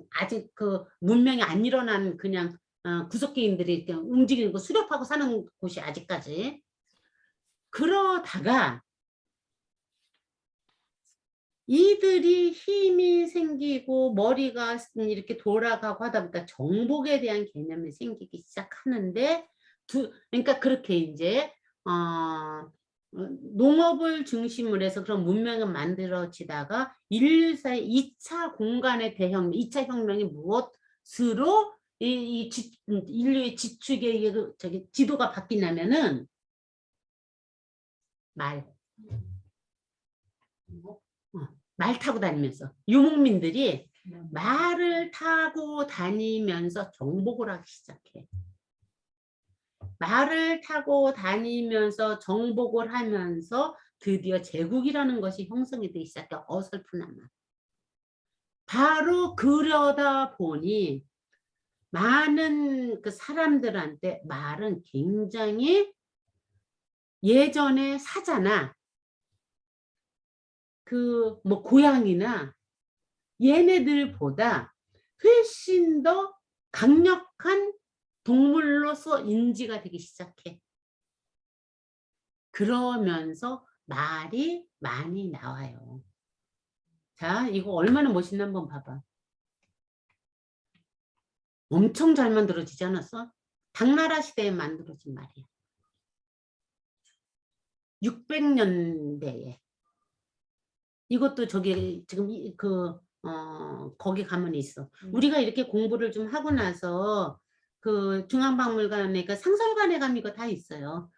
그 문명이 안 일어난 그냥 구석기인들이 그냥 움직이는 거 수렵하고 사는 곳이 아직까지. 그러다가 이들이 힘이 생기고 머리가 이렇게 돌아가고 하다 보니까 정복에 대한 개념이 생기기 시작하는데 그러니까 그렇게 이제 농업을 중심으로 해서 그런 문명이 만들어지다가 인류사의 2차 공간의 대혁명, 2차 혁명이 무엇으로 인류의 지축의 지도가 바뀌냐면은 말 타고 다니면서 유목민들이 말을 타고 다니면서 정복을 하기 시작해. 말을 타고 다니면서 정복을 하면서 드디어 제국이라는 것이 형성이 되기 시작해. 어설프나마. 바로 그러다 보니 많은 그 사람들한테 말은 굉장히 예전에 사자나 그 뭐 고양이나 얘네들보다 훨씬 더 강력한 동물로서 인지가 되기 시작해. 그러면서 말이 많이 나와요. 자, 이거 얼마나 멋있나 한번 봐봐. 엄청 잘 만들어지지 않았어? 당나라 시대에 만들어진 말이야. 600년대에. 이것도 저기 지금 거기 가면 있어. 우리가 이렇게 공부를 좀 하고 나서 그 중앙박물관에 그 상설관에 가면 이거 다 있어요.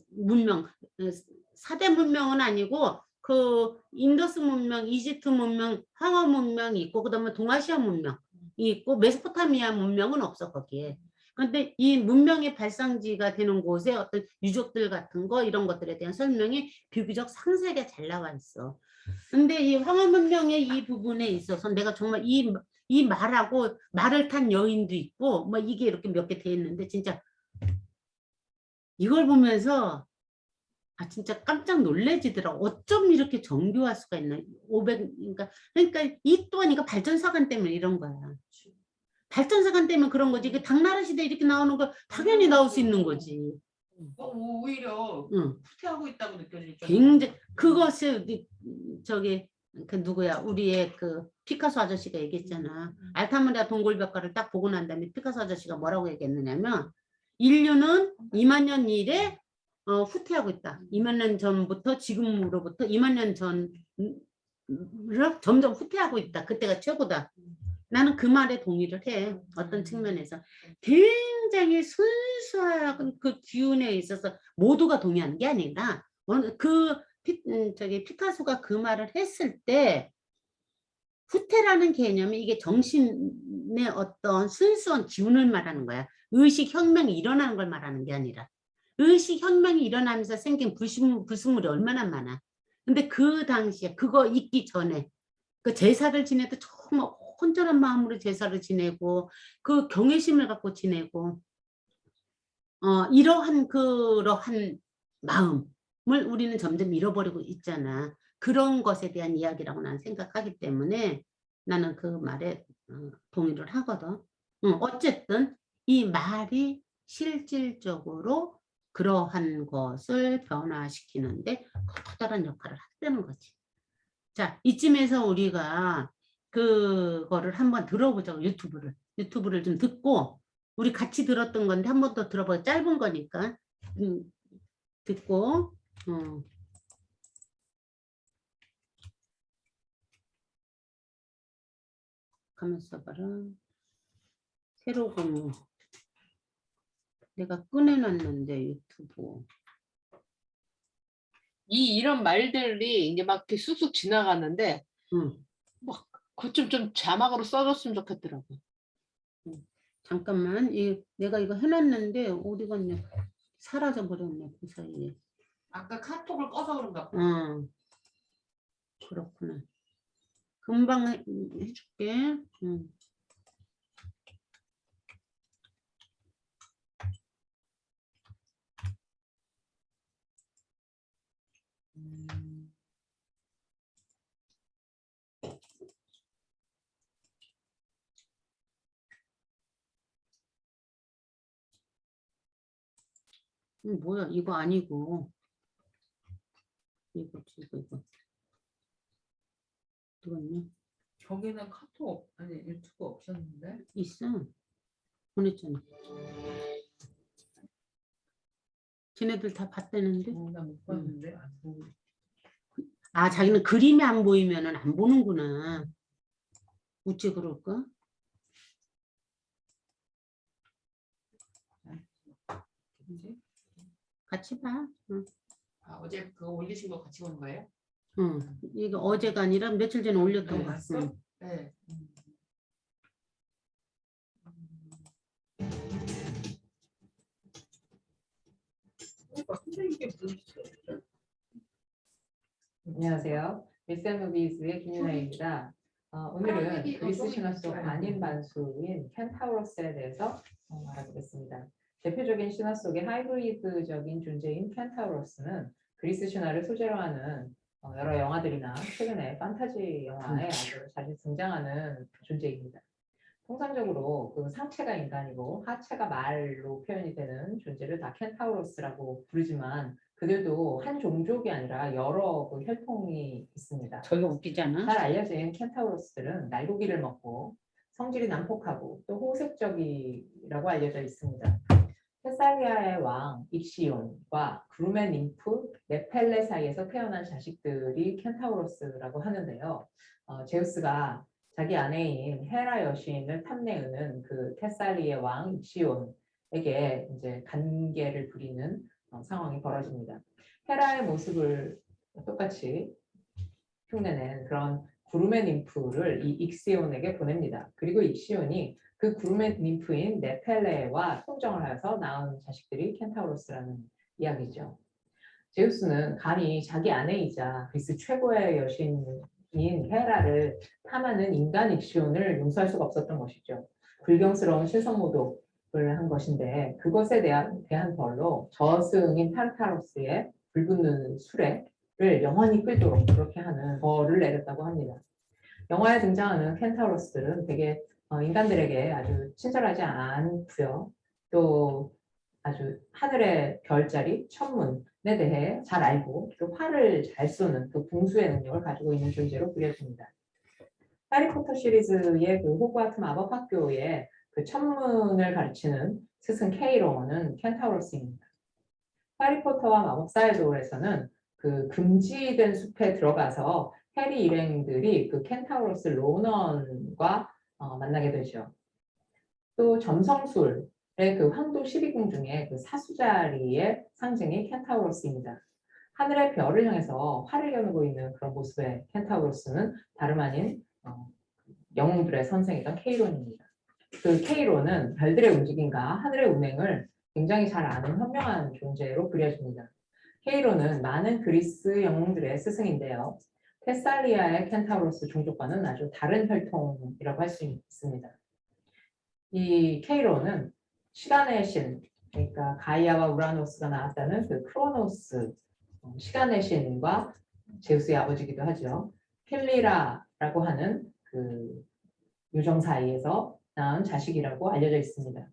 문명 4대 문명은 아니고 그 인더스 문명, 이집트 문명, 황어 문명이 있고 그다음에 동아시아 문명이 있고 메소포타미아 문명은 없어 거기에. 그런데 이 문명의 발상지가 되는 곳에 어떤 유적들 같은 거 이런 것들에 대한 설명이 비교적 상세하게 잘 나와 있어. 근데 이 황하 문명의 이 부분에 있어서 내가 정말 이 말하고 말을 탄 여인도 있고 뭐 이게 이렇게 몇 개 돼 있는데 진짜 이걸 보면서 진짜 깜짝 놀래지더라. 어쩜 이렇게 정교할 수가 있나. 500 그러니까 이 또한 이거 발전사관 때문에 이런 거야. 발전사관 때문에 그런 거지. 이게 당나라 시대 이렇게 나오는 거 당연히 나올 수 있는 거지. 오히려 후퇴하고 있다고 느껴지죠. 굉장히 그것을 저기 그 누구야 우리의 그 피카소 아저씨가 얘기했잖아. 알타미라 동굴벽화를 딱 보고 난 다음에 피카소 아저씨가 뭐라고 얘기했느냐면 인류는 2만 년 이래 후퇴하고 있다. 2만 년 전부터 지금으로부터 2만 년 전으로 점점 후퇴하고 있다. 그때가 최고다. 나는 그 말에 동의를 해. 어떤 측면에서 굉장히 순수한 그 기운에 있어서 모두가 동의하는 게 아니라 피카소가 그 말을 했을 때 후퇴라는 개념이 이게 정신의 어떤 순수한 기운을 말하는 거야. 의식혁명이 일어나는 걸 말하는 게 아니라 의식혁명이 일어나면서 생긴 불순물이 얼마나 많아. 근데 그 당시에 그거 있기 전에 그 제사를 지내도 정말 혼전한 마음으로 제사를 지내고 그 경외심을 갖고 지내고 이러한 그러한 마음을 우리는 점점 잃어버리고 있잖아. 그런 것에 대한 이야기라고 나는 생각하기 때문에 나는 그 말에 동의를 하거든. 어쨌든 이 말이 실질적으로 그러한 것을 변화시키는데 커다란 역할을 한다는 거지. 자, 이쯤에서 우리가 그거를 한번 들어보자고. 유튜브를 좀 듣고 우리 같이 들었던 건데 한 번 더 들어보자. 짧은 거니까 듣고 가만 써봐라. 새로 공유. 내가 꺼내놨는데 유튜브. 이런 말들이 이제 막 이렇게 쑥쑥 지나가는데 응. 막 그것 좀 자막으로 써줬으면 좋겠더라고. 잠깐만. 내가 이거 해놨는데 어디 갔냐. 사라져 버렸네 그 사이에. 아까 카톡을 꺼서 그런가 봐. 그렇구나. 금방 해줄게. 뭐야 이거 아니고 이거지 이거 누갔냐? 저기는 카톡 아니 유튜브 없었는데. 있어. 보냈잖아. 걔네들 다 봤다는데? 나 못 봤는데. 아 자기는 그림이 안 보이면은 안 보는구나. 어째 그럴까? 뭐지? 같이 봐. 응. 아, 어제 그거 올리신 거 같이 본 거예요? 응. 이거 어제가 아니라 며칠 전에 올렸던 네, 거. 봤어? 응. 네. 근데 이게 무슨 안녕하세요. 미스앤무비즈의 김윤아입니다. 오늘은 그리스 신화 속 아닌 반수인 켄타우로스에 대해서 알아보겠습니다. 대표적인 신화 속의 하이브리드적인 존재인 켄타우로스는 그리스 신화를 소재로 하는 여러 영화들이나 최근에 판타지 영화에 아주 자주 등장하는 존재입니다. 통상적으로 그 상체가 인간이고 하체가 말로 표현이 되는 존재를 다 켄타우로스라고 부르지만 그들도 한 종족이 아니라 여러 그 혈통이 있습니다. 저게 웃기잖아. 잘 알려진 켄타우로스들은 날고기를 먹고 성질이 난폭하고 또 호색적이라고 알려져 있습니다. 테살리아의 왕 익시온과 그루멘 ним프 네펠레 사이에서 태어난 자식들이 켄타우로스라고 하는데요. 제우스가 자기 아내인 헤라 여신을 탐내는 그 테살리의 왕 익시온에게 이제 간계를 부리는 상황이 벌어집니다. 헤라의 모습을 똑같이 흉내낸 그런 구르메 ним프를 이 익시온에게 보냅니다. 그리고 익시온이 그 구르메 ним프인 네펠레와 통정을 하여서 낳은 자식들이 켄타우로스라는 이야기죠. 제우스는 감히 자기 아내이자 그리스 최고의 여신인 헤라를 탐하는 인간 익시온을 용서할 수가 없었던 것이죠. 불경스러운 신성모독을 한 것인데 그것에 대한 벌로 저승인 타르타로스의 불붙는 수레를 영원히 끌도록 그렇게 하는 벌을 내렸다고 합니다. 영화에 등장하는 켄타우로스들은 되게 인간들에게 아주 친절하지 않고요. 또 아주 하늘의 별자리, 천문에 대해 잘 알고 또 활을 잘 쏘는 그 궁수의 능력을 가지고 있는 존재로 그려집니다. 해리포터 시리즈의 그 호그와트 마법학교의 그 천문을 가르치는 스승 케이로는 켄타우로스입니다. 해리포터와 마법사의 돌에서는 그 금지된 숲에 들어가서 해리 일행들이 그 켄타우로스 로넌과 만나게 되죠. 또 점성술의 그 황도 12궁 중에 그 사수자리의 상징이 켄타우로스입니다. 하늘의 별을 향해서 활을 겨누고 있는 그런 모습의 켄타우로스는 다름 아닌 영웅들의 선생이던 케이론입니다. 그 케이론은 별들의 움직임과 하늘의 운행을 굉장히 잘 아는 현명한 존재로 그려집니다. 케이론은 많은 그리스 영웅들의 스승인데요. 테살리아의 켄타우로스 종족과는 아주 다른 혈통이라고 할 수 있습니다. 이 케이론은 시간의 신, 그러니까 가이아와 우라노스가 나왔다는 그 크로노스, 시간의 신과 제우스의 아버지이기도 하죠. 필리라라고 하는 그 유정 사이에서 낳은 자식이라고 알려져 있습니다.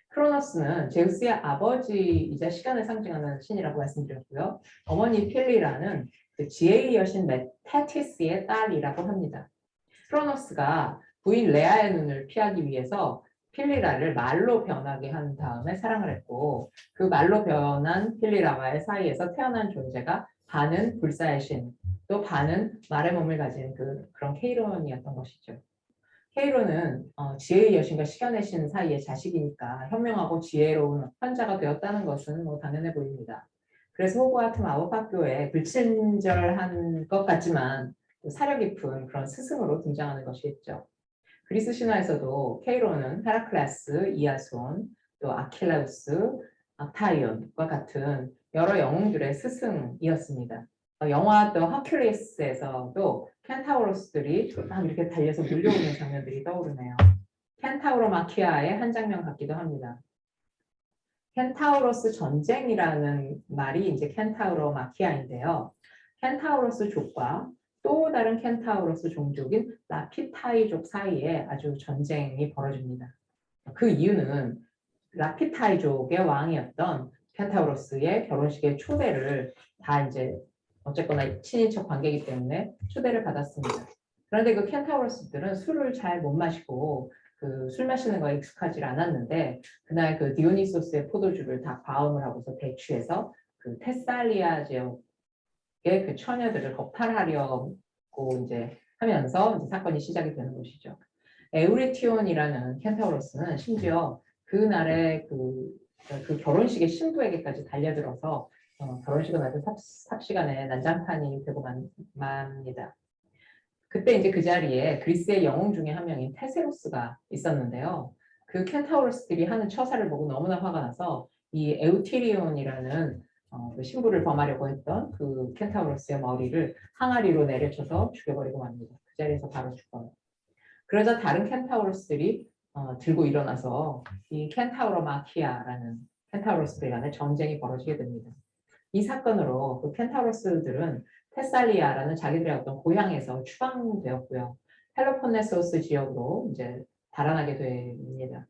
크로노스는 제우스의 아버지이자 시간을 상징하는 신이라고 말씀드렸고요. 어머니 필리라는 그 지혜의 여신 테티스의 딸이라고 합니다. 크로노스가 부인 레아의 눈을 피하기 위해서 필리라를 말로 변하게 한 다음에 사랑을 했고 그 말로 변한 필리라와의 사이에서 태어난 존재가 반은 불사의 신, 또 반은 말의 몸을 가진 그런 케이론이었던 것이죠. 케이로는 지혜의 여신과 시간의 신 사이의 자식이니까 현명하고 지혜로운 환자가 되었다는 것은 뭐 당연해 보입니다. 그래서 호그와트 마법학교에 불친절한 것 같지만 또 사려 깊은 그런 스승으로 등장하는 것이겠죠. 그리스 신화에서도 케이로는 헤라클레스, 이아손, 또 아킬레우스, 악타이온과 같은 여러 영웅들의 스승이었습니다. 영화 또 허큘리스에서도 켄타우로스들이 막 이렇게 달려서 밀려오는 장면들이 떠오르네요. 켄타우로 마키아의 한 장면 같기도 합니다. 켄타우로스 전쟁이라는 말이 이제 켄타우로 마키아인데요. 켄타우로스족과 또 다른 켄타우로스 종족인 라피타이족 사이에 아주 전쟁이 벌어집니다. 그 이유는 라피타이족의 왕이었던 켄타우로스의 결혼식의 초대를 다 이제 어쨌거나 친인척 관계이기 때문에 초대를 받았습니다. 그런데 그 켄타우로스들은 술을 잘 못 마시고 그 술 마시는 거에 익숙하지 않았는데 그날 그 디오니소스의 포도주를 다 과음을 하고서 대취해서 그 테살리아 지역의 그 처녀들을 겁탈하려고 이제 하면서 이제 사건이 시작이 되는 것이죠. 에우리티온이라는 켄타우로스는 심지어 그날의 그 결혼식의 신부에게까지 달려들어서 결혼식은 아주 삽시간에 난장판이 되고 맙니다. 그때 이제 그 자리에 그리스의 영웅 중에 한 명인 테세우스가 있었는데요. 그 켄타우로스들이 하는 처사를 보고 너무나 화가 나서 이 에우티리온이라는 그 신부를 범하려고 했던 그 켄타우로스의 머리를 항아리로 내려쳐서 죽여버리고 맙니다. 그 자리에서 바로 죽어요. 그러자 다른 켄타우로스들이 들고 일어나서 이 켄타우로 마키아라는 켄타우로스들 간의 전쟁이 벌어지게 됩니다. 이 사건으로 그 켄타우로스들은 테살리아라는 자기들의 어떤 고향에서 추방되었고요. 펠로폰네소스 지역으로 이제 달아나게 됩니다.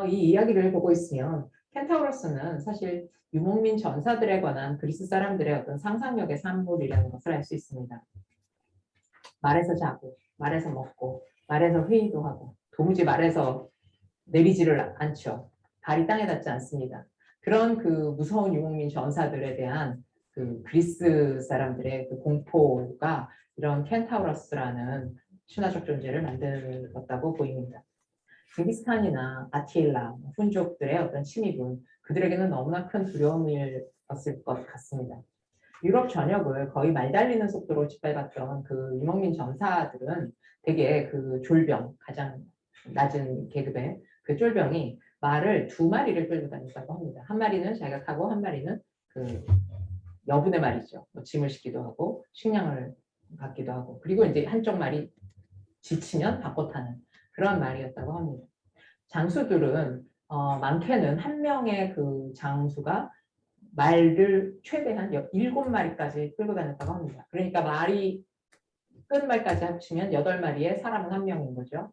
이 이야기를 보고 있으면 켄타우로스는 사실 유목민 전사들에 관한 그리스 사람들의 어떤 상상력의 산물이라는 것을 알 수 있습니다. 말에서 자고, 말에서 먹고, 말에서 회의도 하고, 도무지 말에서 내리지를 않죠. 발이 땅에 닿지 않습니다. 그런 그 무서운 유목민 전사들에 대한 그 그리스 사람들의 그 공포가 이런 켄타우로스라는 신화적 존재를 만들었다고 보입니다. 징기스칸이나 아틸라, 훈족들의 어떤 침입은 그들에게는 너무나 큰 두려움이었을 것 같습니다. 유럽 전역을 거의 말 달리는 속도로 짓밟았던 그 유목민 전사들은 대개 그 졸병, 가장 낮은 계급의 그 쫄병이 말을 2마리를 끌고 다녔다고 합니다. 한 마리는 자기가 타고 한 마리는 그 여분의 말이죠. 뭐 짐을 싣기도 하고 식량을 갖기도 하고 그리고 이제 한쪽 말이 지치면 바꿔 타는 그런 말이었다고 합니다. 장수들은 많게는 한 명의 그 장수가 말을 최대한 7마리까지 끌고 다녔다고 합니다. 그러니까 말이 끝말까지 합치면 8마리에 사람은 1명인 거죠.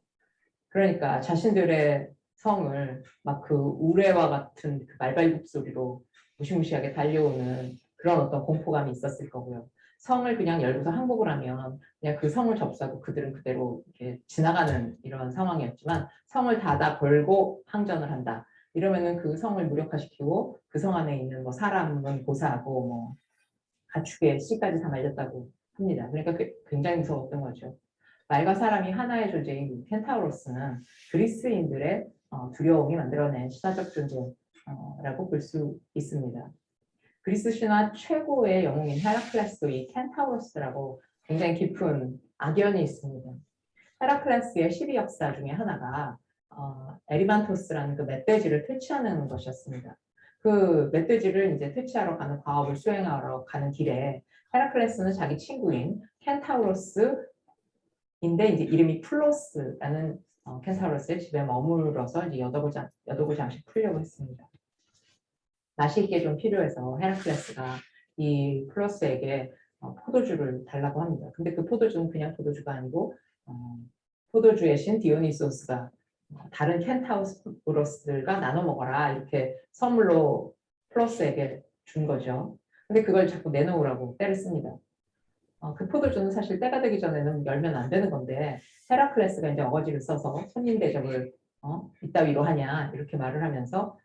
그러니까 자신들의 성을 막 그 우레와 같은 그 말발굽 소리로 무시무시하게 달려오는 그런 어떤 공포감이 있었을 거고요. 성을 그냥 열고서 항복을 하면 그냥 그 성을 접수하고 그들은 그대로 이렇게 지나가는 이런 상황이었지만 성을 닫아 걸고 항전을 한다. 이러면은 그 성을 무력화시키고 그 성 안에 있는 뭐 사람은 고사하고 뭐 가축의 씨까지 다 말렸다고 합니다. 그러니까 굉장히 무서웠던 거죠. 말과 사람이 하나의 존재인 켄타우로스는 그리스인들의 두려움이 만들어낸 신화적 존재라고 볼 수 있습니다. 그리스 신화 최고의 영웅인 헤라클레스도 이 켄타우로스라고 굉장히 깊은 악연이 있습니다. 헤라클레스의 12역사 중에 하나가 에리만토스라는 그 멧돼지를 퇴치하는 것이었습니다. 그 멧돼지를 이제 퇴치하러 가는 과업을 수행하러 가는 길에 헤라클레스는 자기 친구인 켄타우로스인데 이제 이름이 플로스라는 켄타우로스의 집에 머물러서 이제 여도고 잠시 풀려고 했습니다. 마실 게 좀 필요해서 헤라클레스가 이 플로스에게 포도주를 달라고 합니다. 근데 그 포도주는 그냥 포도주가 아니고 포도주의 신 디오니소스가 다른 켄타우로스들과 나눠 먹어라 이렇게 선물로 플로스에게 준 거죠. 근데 그걸 자꾸 내놓으라고 때를 씁니다. 그 포도주는 사실 때가 되기 전에는 열면 안 되는 건데 헤라클레스가 이제 어거지를 써서 손님 대접을 이따위로 하냐 이렇게 말을 하면서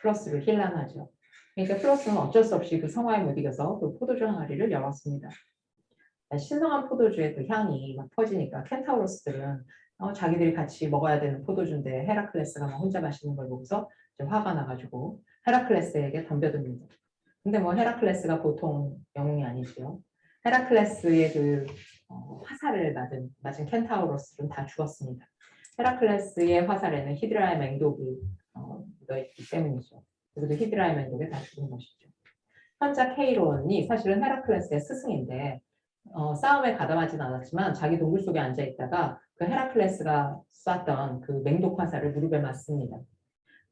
플러스를 힐난하죠. 그러니까 플러스는 어쩔 수 없이 그 성화에 못 이겨서 그 포도주 항아리를 열었습니다. 신성한 포도주의 그 향이 막 퍼지니까 켄타우로스들은 자기들이 같이 먹어야 되는 포도주인데 헤라클레스가 막 혼자 마시는 걸 보고서 이제 화가 나가지고 헤라클레스에게 덤벼듭니다. 근데 뭐 헤라클레스가 보통 영웅이 아니지요. 헤라클레스의 그 화살을 맞은 켄타우로스는 다 죽었습니다. 헤라클레스의 화살에는 히드라의 맹독이 묻어있기 때문이죠. 그래서 히드라의 맹독에 다 죽은 것이죠. 현자 케이론이 사실은 헤라클레스의 스승인데 싸움에 가담하진 않았지만 자기 동굴 속에 앉아 있다가 그 헤라클레스가 쐈던 그 맹독 화살을 무릎에 맞습니다.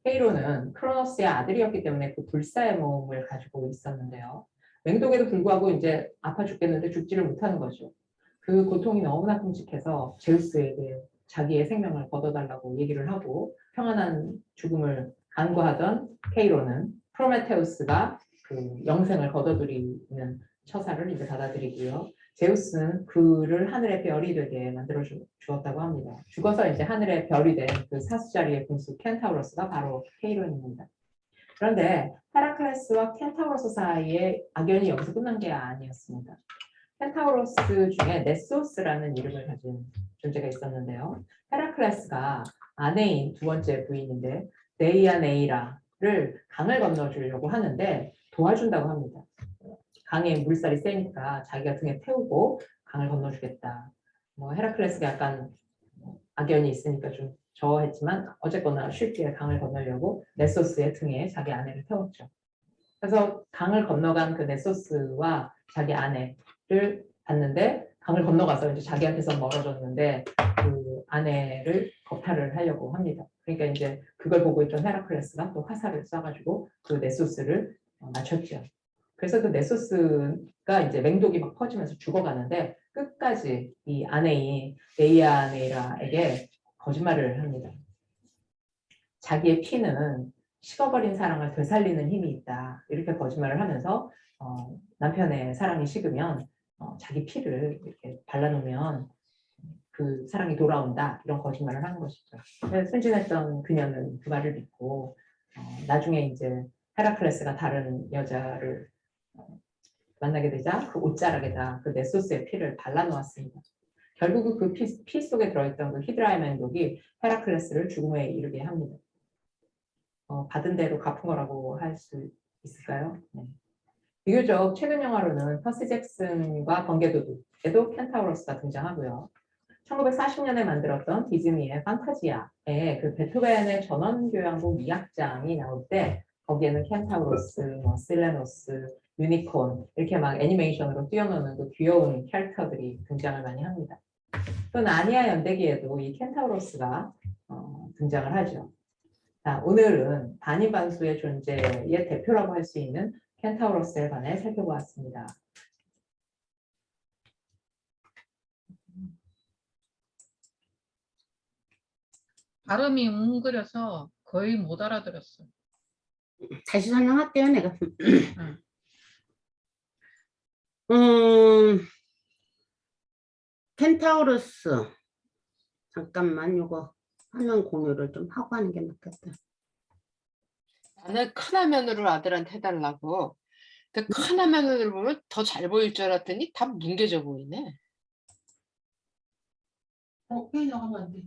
케이론은 크로노스의 아들이었기 때문에 그 불사의 몸을 가지고 있었는데요. 맹독에도 불구하고 이제 아파 죽겠는데 죽지를 못하는 거죠. 그 고통이 너무나 끔찍해서 제우스에게 자기의 생명을 걷어달라고 얘기를 하고 평안한 죽음을 간구하던 케이론은 프로메테우스가 그 영생을 거둬들이는 처사를 이제 받아들이고요. 제우스는 그를 하늘의 별이 되게 만들어 주었다고 합니다. 죽어서 이제 하늘의 별이 된 그 사수자리의 군수 켄타우로스가 바로 케이론입니다. 그런데 헤라클레스와 켄타우로스 사이에 악연이 여기서 끝난 게 아니었습니다. 켄타우로스 중에 네소스라는 이름을 가진 존재가 있었는데요. 헤라클레스가 아내인 두 번째 부인인데 데이아네이라를 강을 건너주려고 하는데 도와준다고 합니다. 강에 물살이 세니까 자기가 등에 태우고 강을 건너주겠다. 뭐 헤라클레스가 약간 악연이 있으니까 좀 저했지만 어쨌거나 쉽게 강을 건너려고 네소스의 등에 자기 아내를 태웠죠. 그래서 강을 건너간 그 네소스와 자기 아내를 봤는데 강을 건너가서 이제 자기한테서 멀어졌는데 그 아내를 겁탈을 하려고 합니다. 그러니까 이제 그걸 보고 있던 헤라클레스가 또 화살을 쏴가지고 그 네소스를 맞췄죠. 그래서 그 네소스가 이제 맹독이 막 퍼지면서 죽어가는데 끝까지 이 아내인 데이아네이라에게 거짓말을 합니다. 자기의 피는 식어버린 사랑을 되살리는 힘이 있다. 이렇게 거짓말을 하면서 남편의 사랑이 식으면 자기 피를 이렇게 발라놓으면 그 사랑이 돌아온다. 이런 거짓말을 하는 것이죠. 순진했던 그녀는 그 말을 믿고 나중에 이제 헤라클레스가 다른 여자를 만나게 되자 그 옷자락에다 그 네소스의 피를 발라놓았습니다. 결국 그 피 속에 들어있던 그 히드라의 맹독이 헤라클레스를 죽음에 이르게 합니다. 받은 대로 갚은 거라고 할 수 있을까요? 네. 비교적 최근 영화로는 퍼시 잭슨과 번개도둑에도 켄타우로스가 등장하고요. 1940년에 만들었던 디즈니의 판타지아에 그 베토벤의 전원교향곡 2악장이 나올 때 거기에는 켄타우로스, 뭐 실레노스, 유니콘 이렇게 막 애니메이션으로 뛰어노는 그 귀여운 캐릭터들이 등장을 많이 합니다. 또 나니아 연대기에도 이 켄타우로스가 등장을 하죠. 자, 오늘은 반인반수의 존재의 대표라고 할 수 있는 켄타우로스에 관해 살펴보았습니다. 발음이 웅그려서 거의 못 알아들었어. 다시 설명할게요, 내가. 켄타우로스. 잠깐만, 이거 화면 공유를 좀 하고 하는 게 낫겠다. 나는 큰 화면으로 아들한테 해달라고. 근데 큰 화면으로 보면 더 잘 보일 줄 알았더니 다 뭉개져 보이네. 페이지 나가면 안 돼.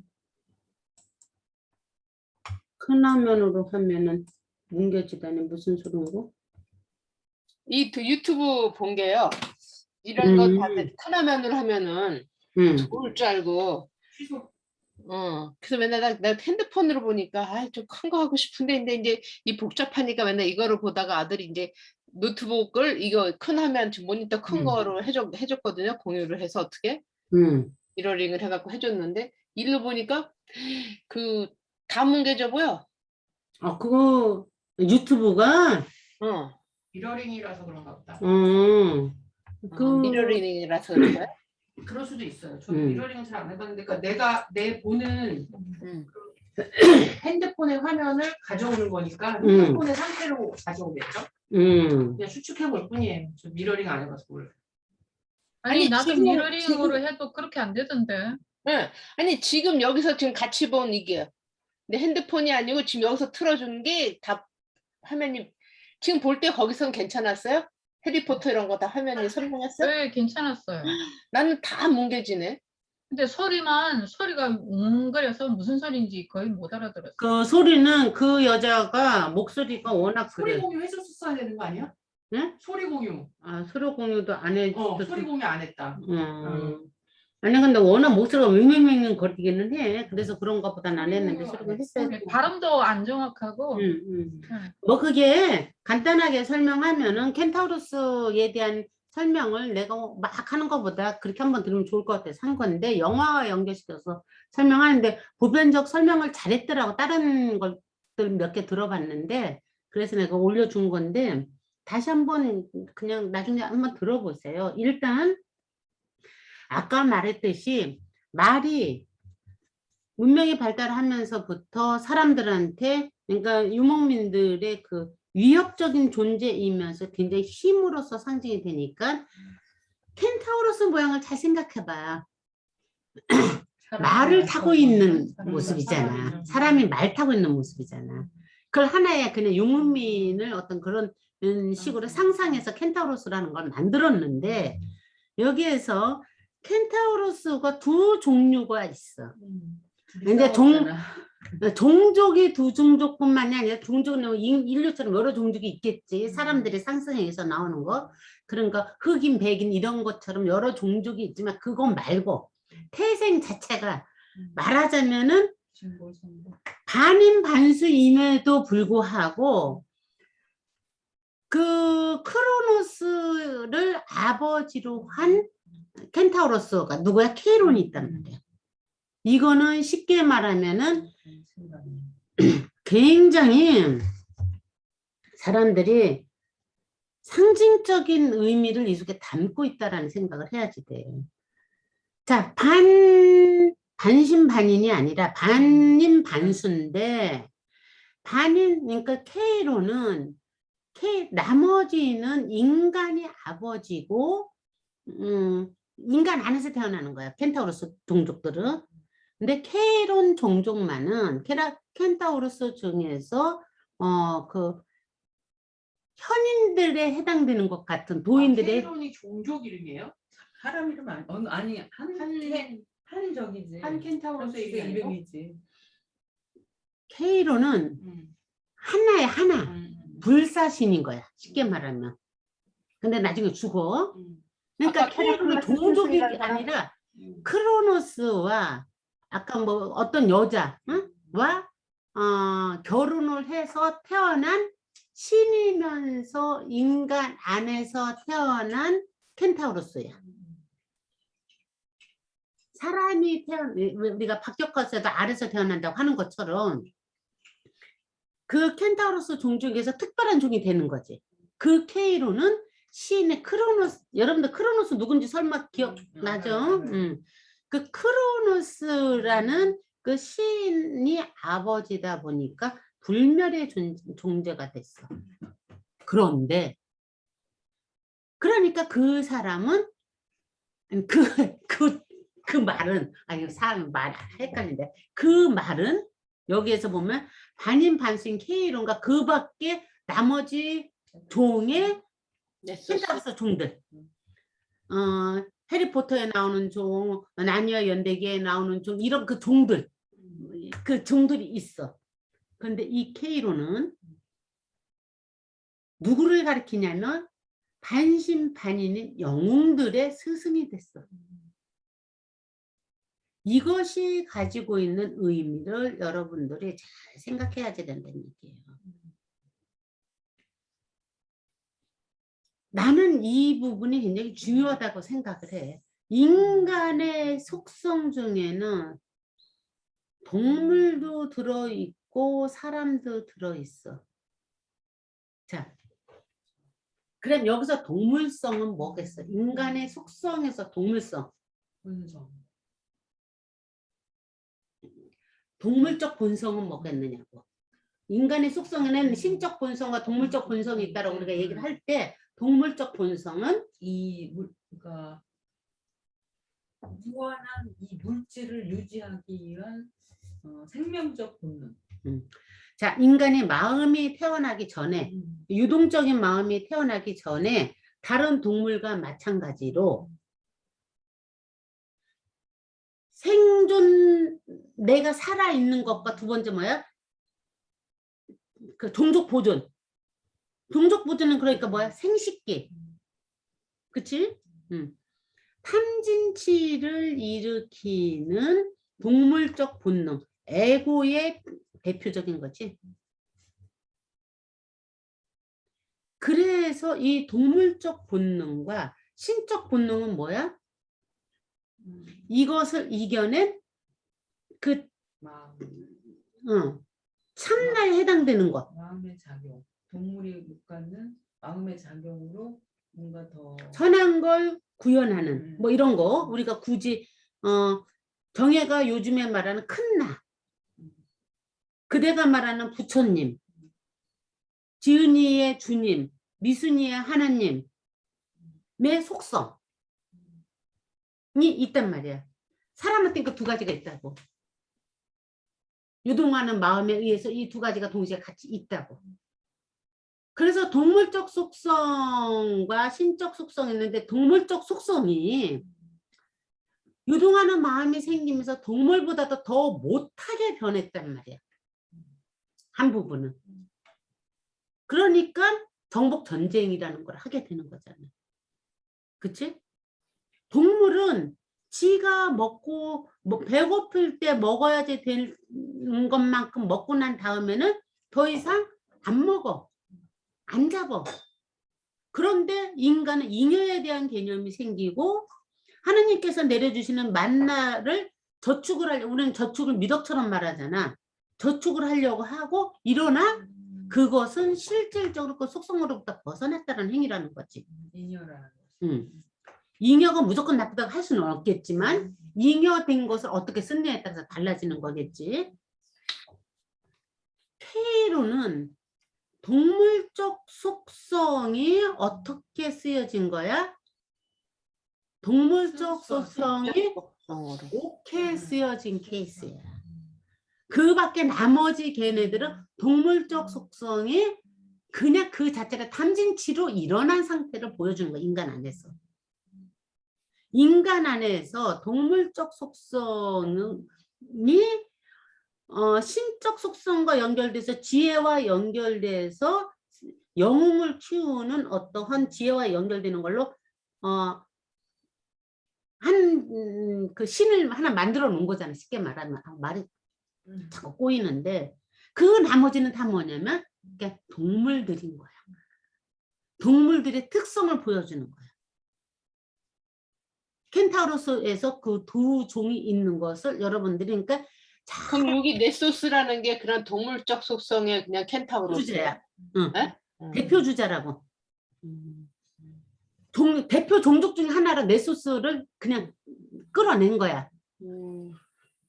큰 화면으로 하면은 뭉개지다니 무슨 소리고? 이 유튜브 본 게요. 이런 거 다들 큰 화면으로 하면은 좋을 줄 알고. 취소. 그래서 맨날 나 핸드폰으로 보니까 좀 큰 거 하고 싶은데 근데 이제 이 복잡하니까 맨날 이거를 보다가 아들이 이제 노트북을 이거 큰 화면 모니터 큰 거로 해줬거든요. 공유를 해서 어떻게 미러링을 해갖고 해줬는데 일로 보니까 그 다 뭉개져 보여. 그거 유튜브가? 미러링이라서 그런가 보다. 미러링이라서 그런가요? 그럴 수도 있어요. 저는 미러링은 잘 안 해봤는데, 그러니까 내가 내 보는 핸드폰의 화면을 가져오는 거니까 핸드폰의 상태로 가져오겠죠? 그냥 추측해 볼 뿐이에요. 저 미러링 안 해봐서 몰라요. 아니 나도 지금- 미러링으로 해도 그렇게 안 되던데. 네. 아니 지금 여기서 지금 같이 본 이게 내 핸드폰이 아니고 지금 여기서 틀어주는 게 다 화면이 지금 볼 때 거기서는 괜찮았어요? 해리포터 이런 거 다 화면이 선명했어? 네, 괜찮았어요. 나는 다 뭉개지네. 근데 소리가 웅그려서 무슨 소리인지 거의 못 알아들었어. 그 소리는 그 여자가 목소리가 워낙 소리 그래. 공유 해줬었어야 되는 거 아니야? 네? 소리 공유. 아, 서로 공유도 안 해. 소리 공유 안 했다. 아니 근데 워낙 목소리가 윙윙윙 거리기는 해. 그래서 그런가 보다 안 했는데 소리 공유 했어야 돼. 발음도 안 정확하고. 뭐 그게 간단하게 설명하면은 켄타우로스에 대한 설명을 내가 막 하는 것보다 그렇게 한번 들으면 좋을 것 같아서 한 건데 영화와 연결시켜서 설명하는데 보편적 설명을 잘했더라고. 다른 것들 몇 개 들어봤는데 그래서 내가 올려준 건데 다시 한번 그냥 나중에 한번 들어보세요. 일단 아까 말했듯이 말이 문명이 발달하면서부터 사람들한테 그러니까 유목민들의 그 위협적인 존재이면서 굉장히 힘으로서 상징이 되니까 켄타우로스 모양을 잘 생각해봐. 말을 타고 있는 모습이잖아. 사람이 말 타고 있는 모습이잖아. 그걸 하나의 그냥 유목민을 어떤 그런 식으로 상상해서 켄타우로스라는 걸 만들었는데 여기에서 켄타우로스가 두 종류가 있어. 근데 종족이 두 종족뿐만이 아니라 종족은 인류처럼 여러 종족이 있겠지. 사람들이 상상해서 나오는 거. 그러니까 흑인, 백인 이런 것처럼 여러 종족이 있지만 그건 말고 태생 자체가 말하자면은 반인 반수임에도 불구하고 그 크로노스를 아버지로 한 켄타우로스가 누구야? 케이론이 있단 말이야. 이거는 쉽게 말하면은 굉장히 사람들이 상징적인 의미를 이 속에 담고 있다라는 생각을 해야지 돼. 자, 반신반인이 아니라 반인 반수인데 반인 그러니까 케이로는 나머지는 인간이 아버지고 인간 안에서 태어나는 거야. 켄타우로스 종족들은. 근데 케이론 종족만은 켄타우로스 중에서 그 현인들에 해당되는 것 같은 도인들의 케이론이 종족 이름이에요? 사람 이름 아니 한 적이지. 한 켄타우로스 이름이지. 케이론은 하나의 하나 불사신인 거야. 쉽게 말하면. 근데 나중에 죽어. 그러니까 케이론은 종족이 아니라 크로노스와 아까 뭐 어떤 여자와 결혼을 해서 태어난 신이면서 인간 안에서 태어난 켄타우로스야. 사람이 우리가 박격화에서 알에서 태어난다고 하는 것처럼 그 켄타우로스 종족에서 특별한 종이 되는 거지. 그 케이로는 신의 크로노스, 여러분들 크로노스 누군지 설마 기억나죠? 그 크로노스라는 그 신이 아버지다 보니까 불멸의 존재가 됐어. 그런데 그러니까 그 사람은 그 말은 아니 사람 말 헷갈린데 그 말은 여기에서 보면 반인 반수인 케이론과 그 밖에 나머지 종의 켄타우로스 종들 해리포터에 나오는 종, 나니와 연대기에 나오는 종 이런 그 종들 그 종들이 있어. 그런데 이 케이론은 누구를 가리키냐면 반신반인인 영웅들의 스승이 됐어. 이것이 가지고 있는 의미를 여러분들이 잘 생각해야 된다는 얘기예요. 나는 이 부분이 굉장히 중요하다고 생각을 해. 인간의 속성 중에는 동물도 들어있고 사람도 들어있어. 자, 그럼 여기서 동물성은 뭐겠어? 인간의 속성에서 동물성. 동물적 본성은 뭐겠느냐고. 인간의 속성에는 신적 본성과 동물적 본성이 있다라고 우리가 얘기를 할 때 동물적 본성은 그러니까 무한한 이 물질을 유지하기 위한 생명적 본능. 자, 인간의 마음이 태어나기 전에 유동적인 마음이 태어나기 전에 다른 동물과 마찬가지로 생존 내가 살아 있는 것과 두 번째 뭐야? 그 종족 보존. 종족 보존은 그러니까 뭐야? 생식기. 그치? 탐진치를 일으키는 동물적 본능, 에고의 대표적인 거지. 그래서 이 동물적 본능과 신적 본능은 뭐야? 이것을 이겨낸 그 마음, 참나에 해당되는 것. 마음의 작용, 동물이 못 갖는 마음의 작용으로 뭔가 더 선한 걸 구현하는 뭐 이런 거 우리가 굳이 정혜가 요즘에 말하는 큰나, 그대가 말하는 부처님, 지은이의 주님, 미순이의 하나님의 속성이 있단 말이야. 사람한테 그 두 가지가 있다고. 유동하는 마음에 의해서 이 두 가지가 동시에 같이 있다고. 그래서 동물적 속성과 신적 속성이 있는데 동물적 속성이 유동하는 마음이 생기면서 동물보다도 더 못하게 변했단 말이야. 한 부분은. 그러니까 정복 전쟁이라는 걸 하게 되는 거잖아. 그치? 동물은 지가 먹고 배고플 때 먹어야지 되는 것만큼 먹고 난 다음에는 더 이상 안 먹어. 안 잡아. 그런데 인간은 잉여에 대한 개념이 생기고 하느님께서 내려주시는 만나를 저축을 하려고, 우리는 저축을 미덕처럼 말하잖아. 저축을 하려고 하고 일어나 그것은 실질적으로 그 속성으로부터 벗어났다는 행위라는 거지. 인여라는 잉여가 무조건 나쁘다고 할 수는 없겠지만 잉여된 것을 어떻게 쓰느냐에 따라서 달라지는 거겠지. 퇴로는 동물적 속성이 어떻게 쓰여진 거야? 동물적 속성이 옳게 쓰여진 케이스야. 그 밖에 나머지 걔네들은 동물적 속성이 그냥 그 자체가 탐진치로 일어난 상태를 보여주는 거야. 인간 안에서. 인간 안에서 동물적 속성이 신적 속성과 연결돼서 지혜와 연결돼서 영웅을 키우는 어떠한 지혜와 연결되는 걸로 그 신을 하나 만들어 놓은 거잖아. 쉽게 말하면 말이 자꾸 꼬이는데 그 나머지는 다 뭐냐면 그러니까 동물들인 거야. 동물들의 특성을 보여주는 거야. 켄타우로스에서 그 두 종이 있는 것을 여러분들이 그러니까 그럼 여기 네소스라는 게 그런 동물적 속성의 그냥 켄타우로스야. 응. 대표 주자라고. 대표 종족 중에 하나로 네소스를 그냥 끌어낸 거야.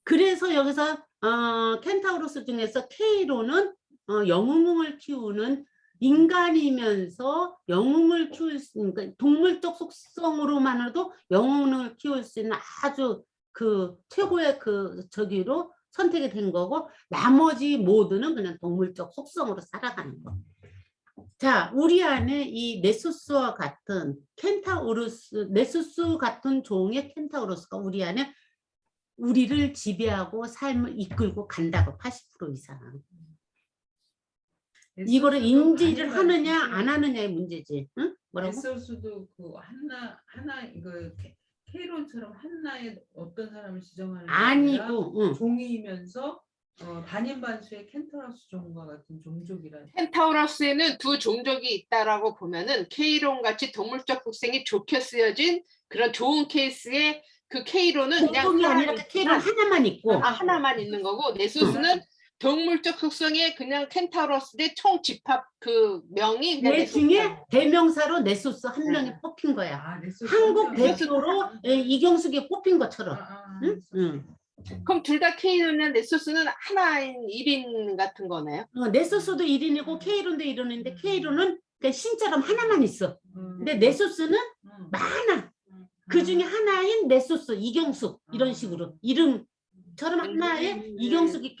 그래서 여기서 켄타우로스 중에서 케이로는 영웅을 키우는 인간이면서 영웅을 키울 수 있는 그러니까 동물적 속성으로만으로도 영웅을 키울 수 있는 아주 그 최고의 그 저기로 선택이 된 거고 나머지 모두는 그냥 동물적 속성으로 살아가는 거. 자, 우리 안에 이 네소스와 같은 켄타우로스, 네소스 같은 종의 켄타우로스가 우리 안에 우리를 지배하고 삶을 이끌고 간다고 80% 이상. 이거를 인지를 하느냐 안 하느냐의 문제지. 응? 뭐라고? 에소스도 그 하나 이거 케이론처럼 한나의 어떤 사람을 지정하는 게 아니라 아니고, 종이면서 반인반수의 켄타우로스 종과 같은 종족이라는. 켄타우로스에는 두 종족이 있다라고 보면은 케이론 같이 동물적 속성이 좋게 쓰여진 그런 좋은 케이스의 그 케이론은 그냥 종족이 아니라 케이론 하나만 있고. 하나만 있는 거고 네소스는 동물적 속성의 그냥 켄타우로스의 총 집합 그 명이 그냥 그 네소스. 중에 대명사로 네소스 한 명이 뽑힌 거야. 한국 대표로 이경숙이 뽑힌 것처럼. 응? 응. 그럼 둘 다 케이론이나 네소스는 하나인 1인 같은 거네요? 네소스도 1인이고 케이론도 1인인데 케이론은 그냥 신처럼 하나만 있어. 근데 네소스는 많아. 그 중에 하나인 네소스, 이경숙 이런 식으로 이름처럼 하나의 이경숙이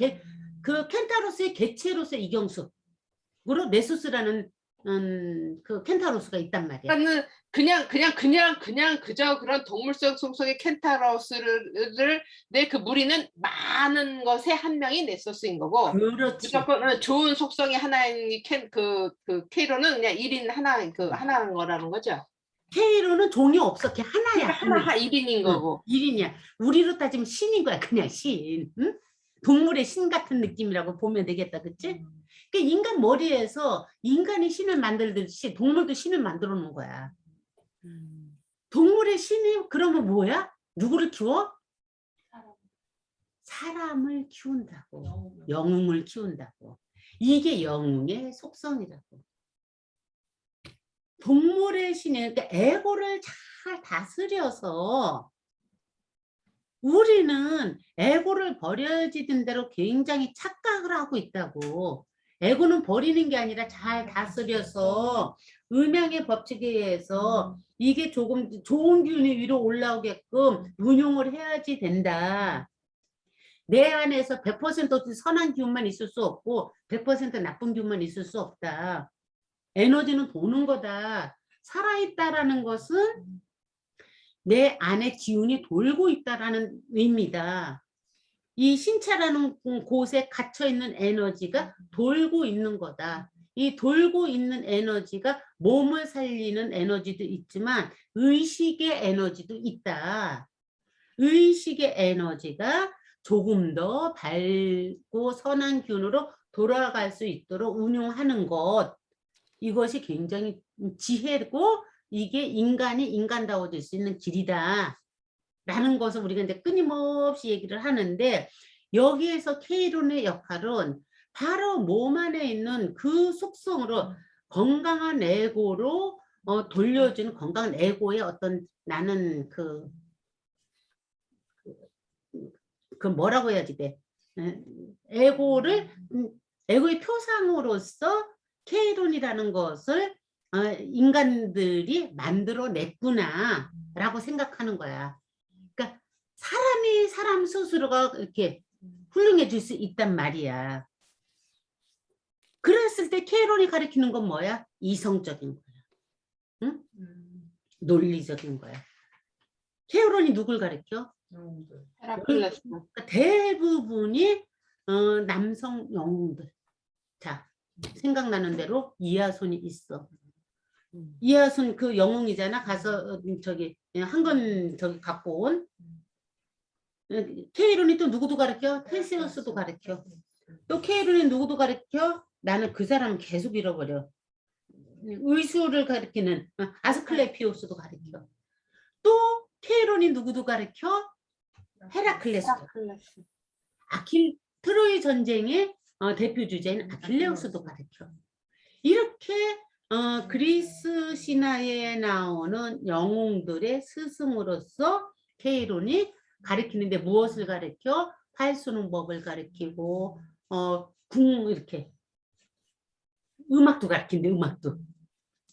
그 켄타로스의 개체로서의 이경숙으로 네소스라는 그 켄타로스가 있단 말이야. 그러니까 그냥 그저 그런 동물성 속성의 켄타로스를 내 그 무리는 많은 것의 한 명이 넷소스인 거고, 그렇지. 무조건 좋은 속성의 하나인 그 케이로는 그냥 1인 하나인 거라는 거죠. 케이로는 종이 없어. 걔 하나야. 하나 1인인 거고. 1인이야. 우리로 따지면 신인 거야. 그냥 신. 응? 동물의 신 같은 느낌이라고 보면 되겠다. 그치? 그러니까 인간 머리에서 인간이 신을 만들듯이 동물도 신을 만들어 놓은 거야. 동물의 신이 그러면 뭐야? 누구를 키워? 사람을 키운다고. 영웅을 키운다고. 이게 영웅의 속성이라고. 동물의 신이 그러니까 에고를 잘 다스려서 우리는 에고를 버려지던 대로 굉장히 착각을 하고 있다고. 에고는 버리는 게 아니라 잘 다스려서 음양의 법칙에 의해서 이게 조금 좋은 기운이 위로 올라오게끔 운용을 해야지 된다. 내 안에서 100% 선한 기운만 있을 수 없고 100% 나쁜 기운만 있을 수 없다. 에너지는 도는 거다. 살아있다라는 것은 내 안에 기운이 돌고 있다라는 의미다. 이 신체라는 곳에 갇혀있는 에너지가 돌고 있는 거다. 이 돌고 있는 에너지가 몸을 살리는 에너지도 있지만 의식의 에너지도 있다. 의식의 에너지가 조금 더 밝고 선한 기운으로 돌아갈 수 있도록 운용하는 것. 이것이 굉장히 지혜고 이게 인간이 인간다워질 수 있는 길이다. 라는 것을 우리가 이제 끊임없이 얘기를 하는데 여기에서 케이론의 역할은 바로 몸 안에 있는 그 속성으로 건강한 에고로 돌려주는 건강한 에고의 어떤 나는 그 뭐라고 해야지 돼. 에고의 표상으로서 케이론이라는 것을 인간들이 만들어냈구나 라고 생각하는 거야. 그러니까 사람이 사람 스스로가 이렇게 훌륭해질 수 있단 말이야. 그랬을 때 케이론이 가리키는 건 뭐야? 이성적인 거야. 응? 논리적인 거야. 케이론이 누굴 가리켜? 헤라클레스. 그러니까 대부분이 남성 영웅들. 자, 생각나는 대로 이하손이 있어. 이하손 그 영웅이잖아. 가서 저기 한 건 저기 갖고 온. 케이론이 또 누구도 가르쳐? 테세우스도 가르쳐. 또 케이론이 누구도 가르쳐? 나는 그 사람 계속 잃어버려. 의수를 가리키는 아스클레피오스도 가르쳐. 또 케이론이 누구도 가르쳐? 헤라클레스. 트로이 전쟁의 대표 주제인 아킬레우스도 가르쳐. 이렇게 그리스 신화에 나오는 영웅들의 스승으로서 케이론이 가르치는데 무엇을 가르쳐? 팔 쏘는 법을 가르치고 이렇게 음악도 가르치는데 음악도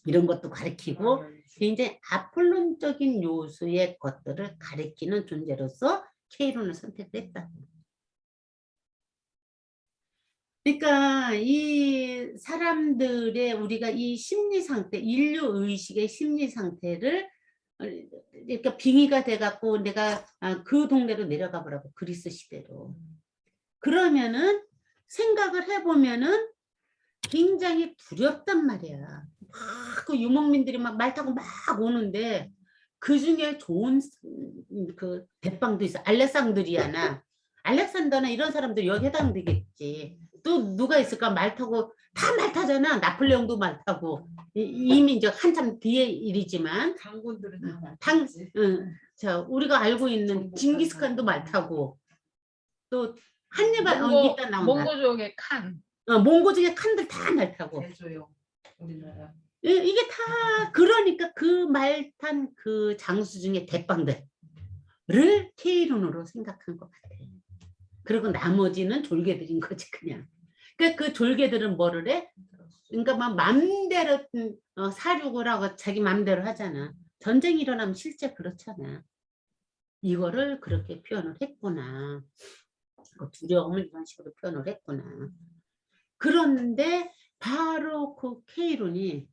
이런 것도 가르치고 굉장히 아폴론적인 요소의 것들을 가르치는 존재로서 케이론을 선택했다. 그러니까 이 사람들의 우리가 이 심리 상태, 인류 의식의 심리 상태를 그러니까 빙의가 돼갖고 내가 그 동네로 내려가 보라고 그리스 시대로. 그러면은 생각을 해보면은 굉장히 두렵단 말이야. 막 그 유목민들이 막 말 타고 막 오는데 그 중에 좋은 그 대빵도 있어. 알렉산더나 이런 사람들 여기 해당되겠지. 또 누가 있을까? 말 타고 다 말 타잖아. 나폴레옹도 말 타고 이미 이제 한참 뒤의 일이지만 장군들은 다 자 우리가 알고 있는 징기스칸도 말 타고 또 한니발 일단 나온다. 몽고족의 칸. 몽고족의 칸들 다 말 타고. 제조요 우리나라. 이게 다 그러니까 그 말 탄 그 장수 중에 대빵들을 케이론으로 생각한 것 같아. 그리고 나머지는 졸개들인 거지 그냥. 그러니까 그 졸개들은 뭐를 해? 그러니까 막 맘대로 사륙을 하고 자기 맘대로 하잖아. 전쟁이 일어나면 실제 그렇잖아. 이거를 그렇게 표현을 했구나. 두려움을 이런 식으로 표현을 했구나. 그런데 바로 그 K론이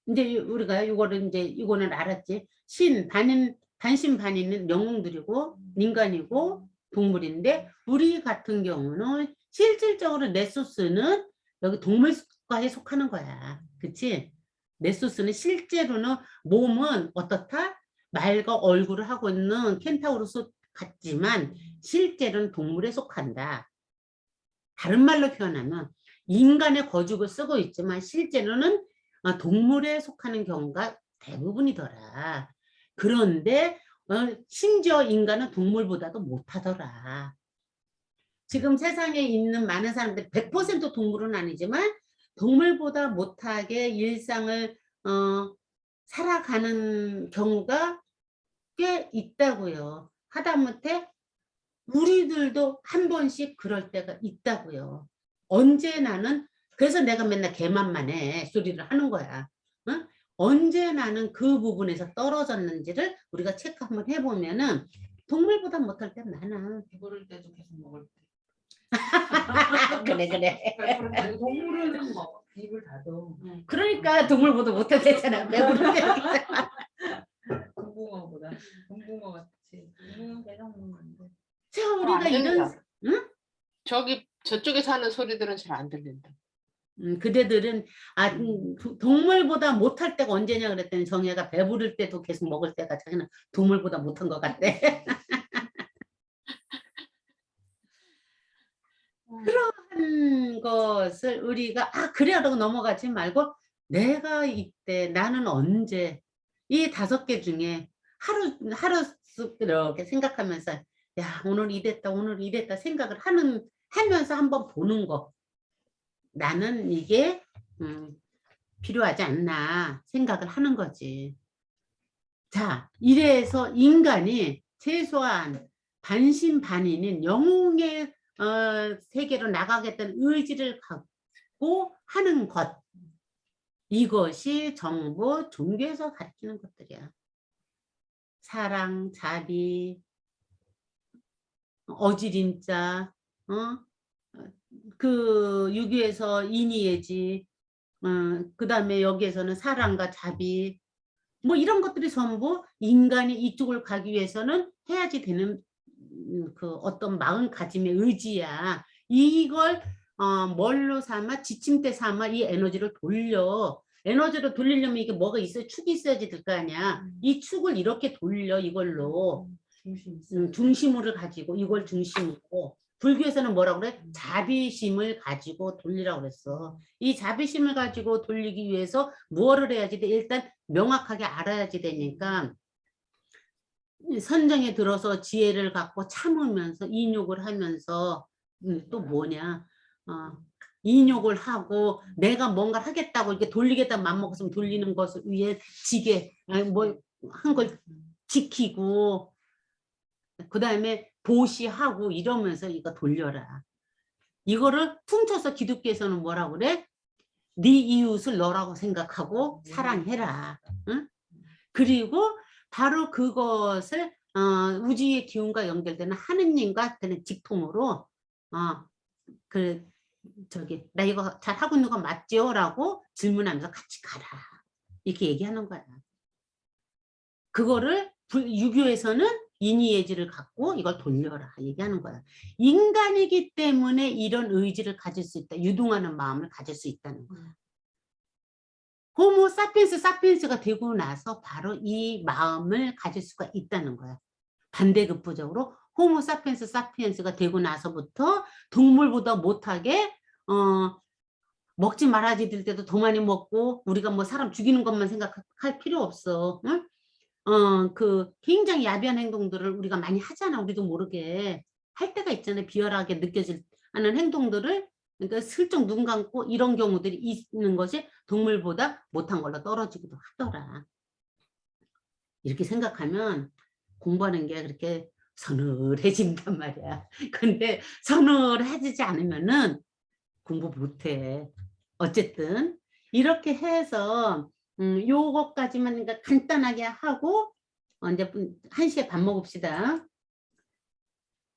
이제 우리가 이거를 이제 이거는 알았지. 반신반의는 영웅들이고 인간이고 동물인데 우리 같은 경우는 실질적으로 넷소스는 여기 동물과에 속하는 거야. 그치? 넷소스는 실제로는 몸은 어떻다? 말과 얼굴을 하고 있는 켄타우로스 같지만 실제로는 동물에 속한다. 다른 말로 표현하면 인간의 거죽을 쓰고 있지만 실제로는 동물에 속하는 경우가 대부분이더라. 그런데 심지어 인간은 동물보다도 못하더라. 지금 세상에 있는 많은 사람들 100% 동물은 아니지만 동물보다 못하게 일상을 살아가는 경우가 꽤 있다고요. 하다못해 우리들도 한 번씩 그럴 때가 있다고요. 언제 나는 그래서 내가 맨날 개만만해 소리를 하는 거야. 응? 언제 나는 그 부분에서 떨어졌는지를 우리가 체크 한번 해보면은 동물보다 못할 때 많아. 배부를 때도 계속 먹을 때. 그래. 아니, 동물은 뭐 입을 닫어. 그러니까 동물보다 못할 때잖아. 배부를 때. 금붕어보다. 금붕어 같이. 금붕어 계속 먹는데. 자, 안 우리가 이런 들린다. 저쪽에서 하는 소리들은 잘 안 들린다. 그대들은 동물보다 못할 때가 언제냐 그랬더니 정혜가 배부를 때도 계속 먹을 때가 자기는 동물보다 못한 것 같대. 그러한 것을 우리가 그래 하고 넘어가지 말고 내가 이때 나는 언제 이 5개 중에 하루 이렇게 생각하면서 야 오늘 이랬다 오늘 이랬다 생각을 하면서 한번 보는 거. 나는 이게 필요하지 않나 생각을 하는 거지. 자, 이래서 인간이 최소한 반신반의인 영웅의 세계로 나가겠다는 의지를 갖고 하는 것. 이것이 전부 종교에서 가르치는 것들이야. 사랑, 자비, 어지림자, 그 유교에서 인의예지, 그 다음에 여기에서는 사랑과 자비, 뭐 이런 것들이 전부 인간이 이쪽을 가기 위해서는 해야지 되는 그 어떤 마음가짐의 의지야. 이걸 뭘로 삼아 지침대 삼아 이 에너지를 돌려. 에너지를 돌리려면 이게 뭐가 있어야 축이 있어야지 될 거 아니야. 이 축을 이렇게 돌려 이걸로. 중심을 가지고 이걸 중심으로. 불교에서는 뭐라고 그래? 자비심을 가지고 돌리라고 그랬어. 이 자비심을 가지고 돌리기 위해서 무엇을 해야지 돼? 일단 명확하게 알아야지 되니까 선정에 들어서 지혜를 갖고 참으면서 인욕을 하면서 또 뭐냐 인욕을 하고 내가 뭔가를 하겠다고 이렇게 돌리겠다 맘먹었으면 돌리는 것을 위해 지게 뭐 한 걸 지키고 그 다음에 보시하고 이러면서 이거 돌려라. 이거를 퉁쳐서 기독교에서는 뭐라고 그래? 네 이웃을 너라고 생각하고 사랑해라. 응? 그리고 바로 그것을 우주의 기운과 연결되는 하느님과 되는 직통으로 나 이거 잘 하고 있는 거 맞지요? 라고 질문하면서 같이 가라. 이렇게 얘기하는 거야. 그거를 유교에서는 인의예지를 갖고 이걸 돌려라 얘기하는 거야. 인간이기 때문에 이런 의지를 가질 수 있다. 유동하는 마음을 가질 수 있다는 거야. 호모 사피엔스가 되고 나서 바로 이 마음을 가질 수가 있다는 거야. 반대급부적으로 호모 사피엔스가 되고 나서부터 동물보다 못하게 먹지 말아야 될 때도 더 많이 먹고 우리가 뭐 사람 죽이는 것만 생각할 필요 없어. 응? 그 굉장히 야비한 행동들을 우리가 많이 하잖아. 우리도 모르게 할 때가 있잖아요. 비열하게 느껴질 하는 행동들을 그러니까 슬쩍 눈 감고 이런 경우들이 있는 것이 동물보다 못한 걸로 떨어지기도 하더라. 이렇게 생각하면 공부하는 게 그렇게 서늘해진단 말이야. 근데 서늘해지지 않으면은 공부 못해. 어쨌든 이렇게 해서 요것까지만 그러니까 간단하게 하고 이제 1시에 밥 먹읍시다.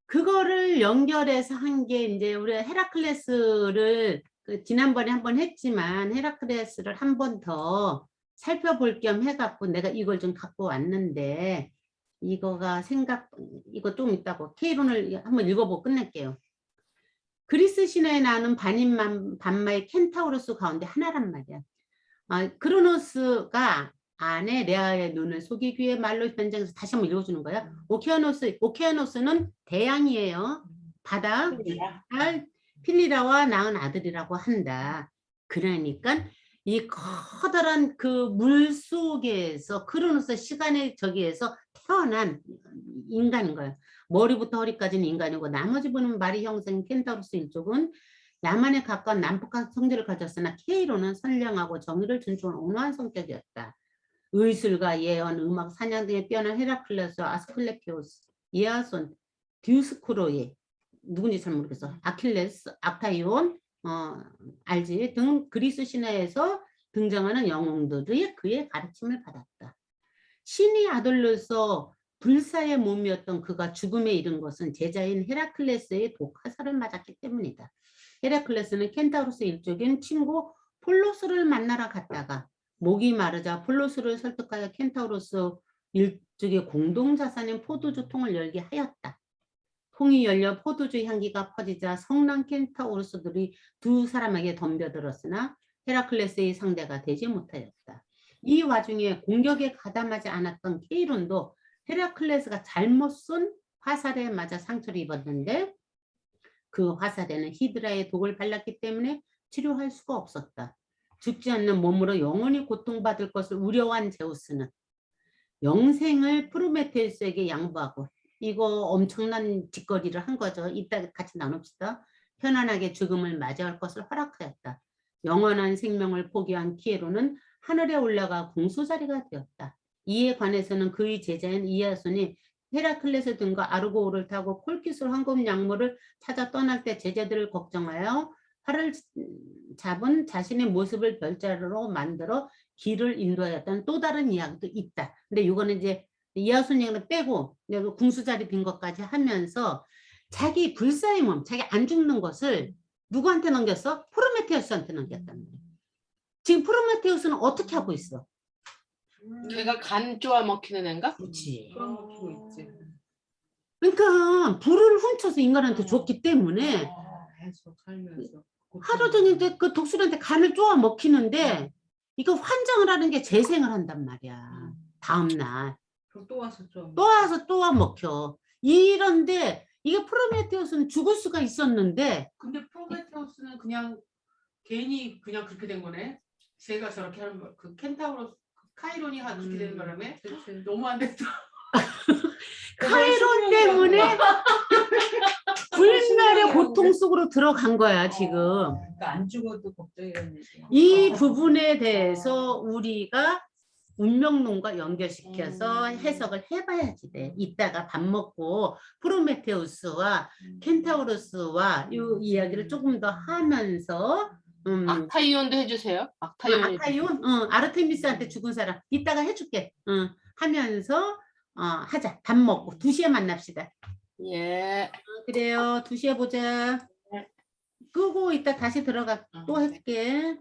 그거를 연결해서 한 게 이제 우리 헤라클레스를 지난번에 한번 했지만 헤라클레스를 한 번 더 살펴볼 겸 해갖고 내가 이걸 좀 갖고 왔는데 이거 좀 있다고 케이론을 한번 읽어보고 끝낼게요. 그리스 신화에 나오는 반마의 켄타우로스 가운데 하나란 말이야. 크로노스가 아내 레아의 눈을 속이기 위해 말로 현장에서 다시 한번 읽어주는 거야. 오케아노스는 대양이에요. 바다, 필리라와 낳은 아들이라고 한다. 그러니까 이 커다란 그 물 속에서 크로노스 시간의 저기에서 태어난 인간인 거야. 머리부터 허리까지는 인간이고 나머지 부분은 말이 형성 켄타우로스 일족은 야만에 가까운 난폭한 성질을 가졌으나 케이로는 선량하고 정의를 준수한 온화한 성격이었다. 의술과 예언, 음악, 사냥 등에 뛰어난 헤라클레스, 아스클레피오스, 이아손, 듀스쿠로이 누군지 잘 모르겠어. 아킬레스, 악타이온, 알지? 등 그리스 신화에서 등장하는 영웅들이 그의 가르침을 받았다. 신의 아들로서 불사의 몸이었던 그가 죽음에 이른 것은 제자인 헤라클레스의 독화살을 맞았기 때문이다. 헤라클레스는 켄타우로스 일족인 친구 폴로스를 만나러 갔다가 목이 마르자 폴로스를 설득하여 켄타우로스 일족의 공동자산인 포도주 통을 열게 하였다. 통이 열려 포도주 향기가 퍼지자 성난 켄타우로스들이 두 사람에게 덤벼들었으나 헤라클레스의 상대가 되지 못하였다. 이 와중에 공격에 가담하지 않았던 케이론도 헤라클레스가 잘못 쏜 화살에 맞아 상처를 입었는데 그 화살에는 히드라의 독을 발랐기 때문에 치료할 수가 없었다. 죽지 않는 몸으로 영원히 고통받을 것을 우려한 제우스는 영생을 프로메테우스에게 양보하고 이거 엄청난 짓거리를 한 거죠. 이따 같이 나눕시다. 편안하게 죽음을 맞이할 것을 허락하였다. 영원한 생명을 포기한 키에로는 하늘에 올라가 공수자리가 되었다. 이에 관해서는 그의 제자인 이아손이 헤라클레스 등과 아르고우를 타고 콜키스 황금 약물을 찾아 떠날 때 제자들을 걱정하여 활을 잡은 자신의 모습을 별자리로 만들어 길을 인도하였던 또 다른 이야기도 있다. 근데 이거는 이제 이아손 얘기를 빼고 궁수자리 된 것까지 하면서 자기 불사의 몸, 자기 안 죽는 것을 누구한테 넘겼어? 프로메테우스한테 넘겼단 말이야. 지금 프로메테우스는 어떻게 하고 있어? 걔가 간 쪼아 먹히는 애인가? 그렇지. 끌어먹히고 있지. 그러니까 불을 훔쳐서 인간한테 줬기 때문에 계속 살면서 하루 종일 그 독수리한테 간을 쪼아 먹히는데 이거 환장을 하는 게 재생을 한단 말이야. 다음날 그럼 또 와서 좀 또 와서 또 와 먹혀. 이런데 이게 프로메테우스는 죽을 수가 있었는데 근데 프로메테우스는 그냥 괜히 그냥 그렇게 된 거네. 제가 저렇게 하는 거, 그 켄타우로스 카이론이 그렇게 되는 바람에 그치. 너무 안 됐다. 카이론 때문에 불멸의 고통 속으로 들어간 거야 지금. 그러니까 안 죽어도 걱정이라는 얘기야. 이 부분에 대해서 우리가 운명론과 연결시켜서 해석을 해봐야지 돼. 이따가 밥 먹고 프로메테우스와 켄타우로스와 이 이야기를 조금 더 하면서 악타이온도 해주세요. 악타이온. 아타이온? 아르테미스한테 죽은 사람 이따가 해줄게. 하면서 하자. 밥 먹고 2시에 만납시다. 예. 그래요. 2시에 보자. 끄고 이따 다시 들어가 또 할게.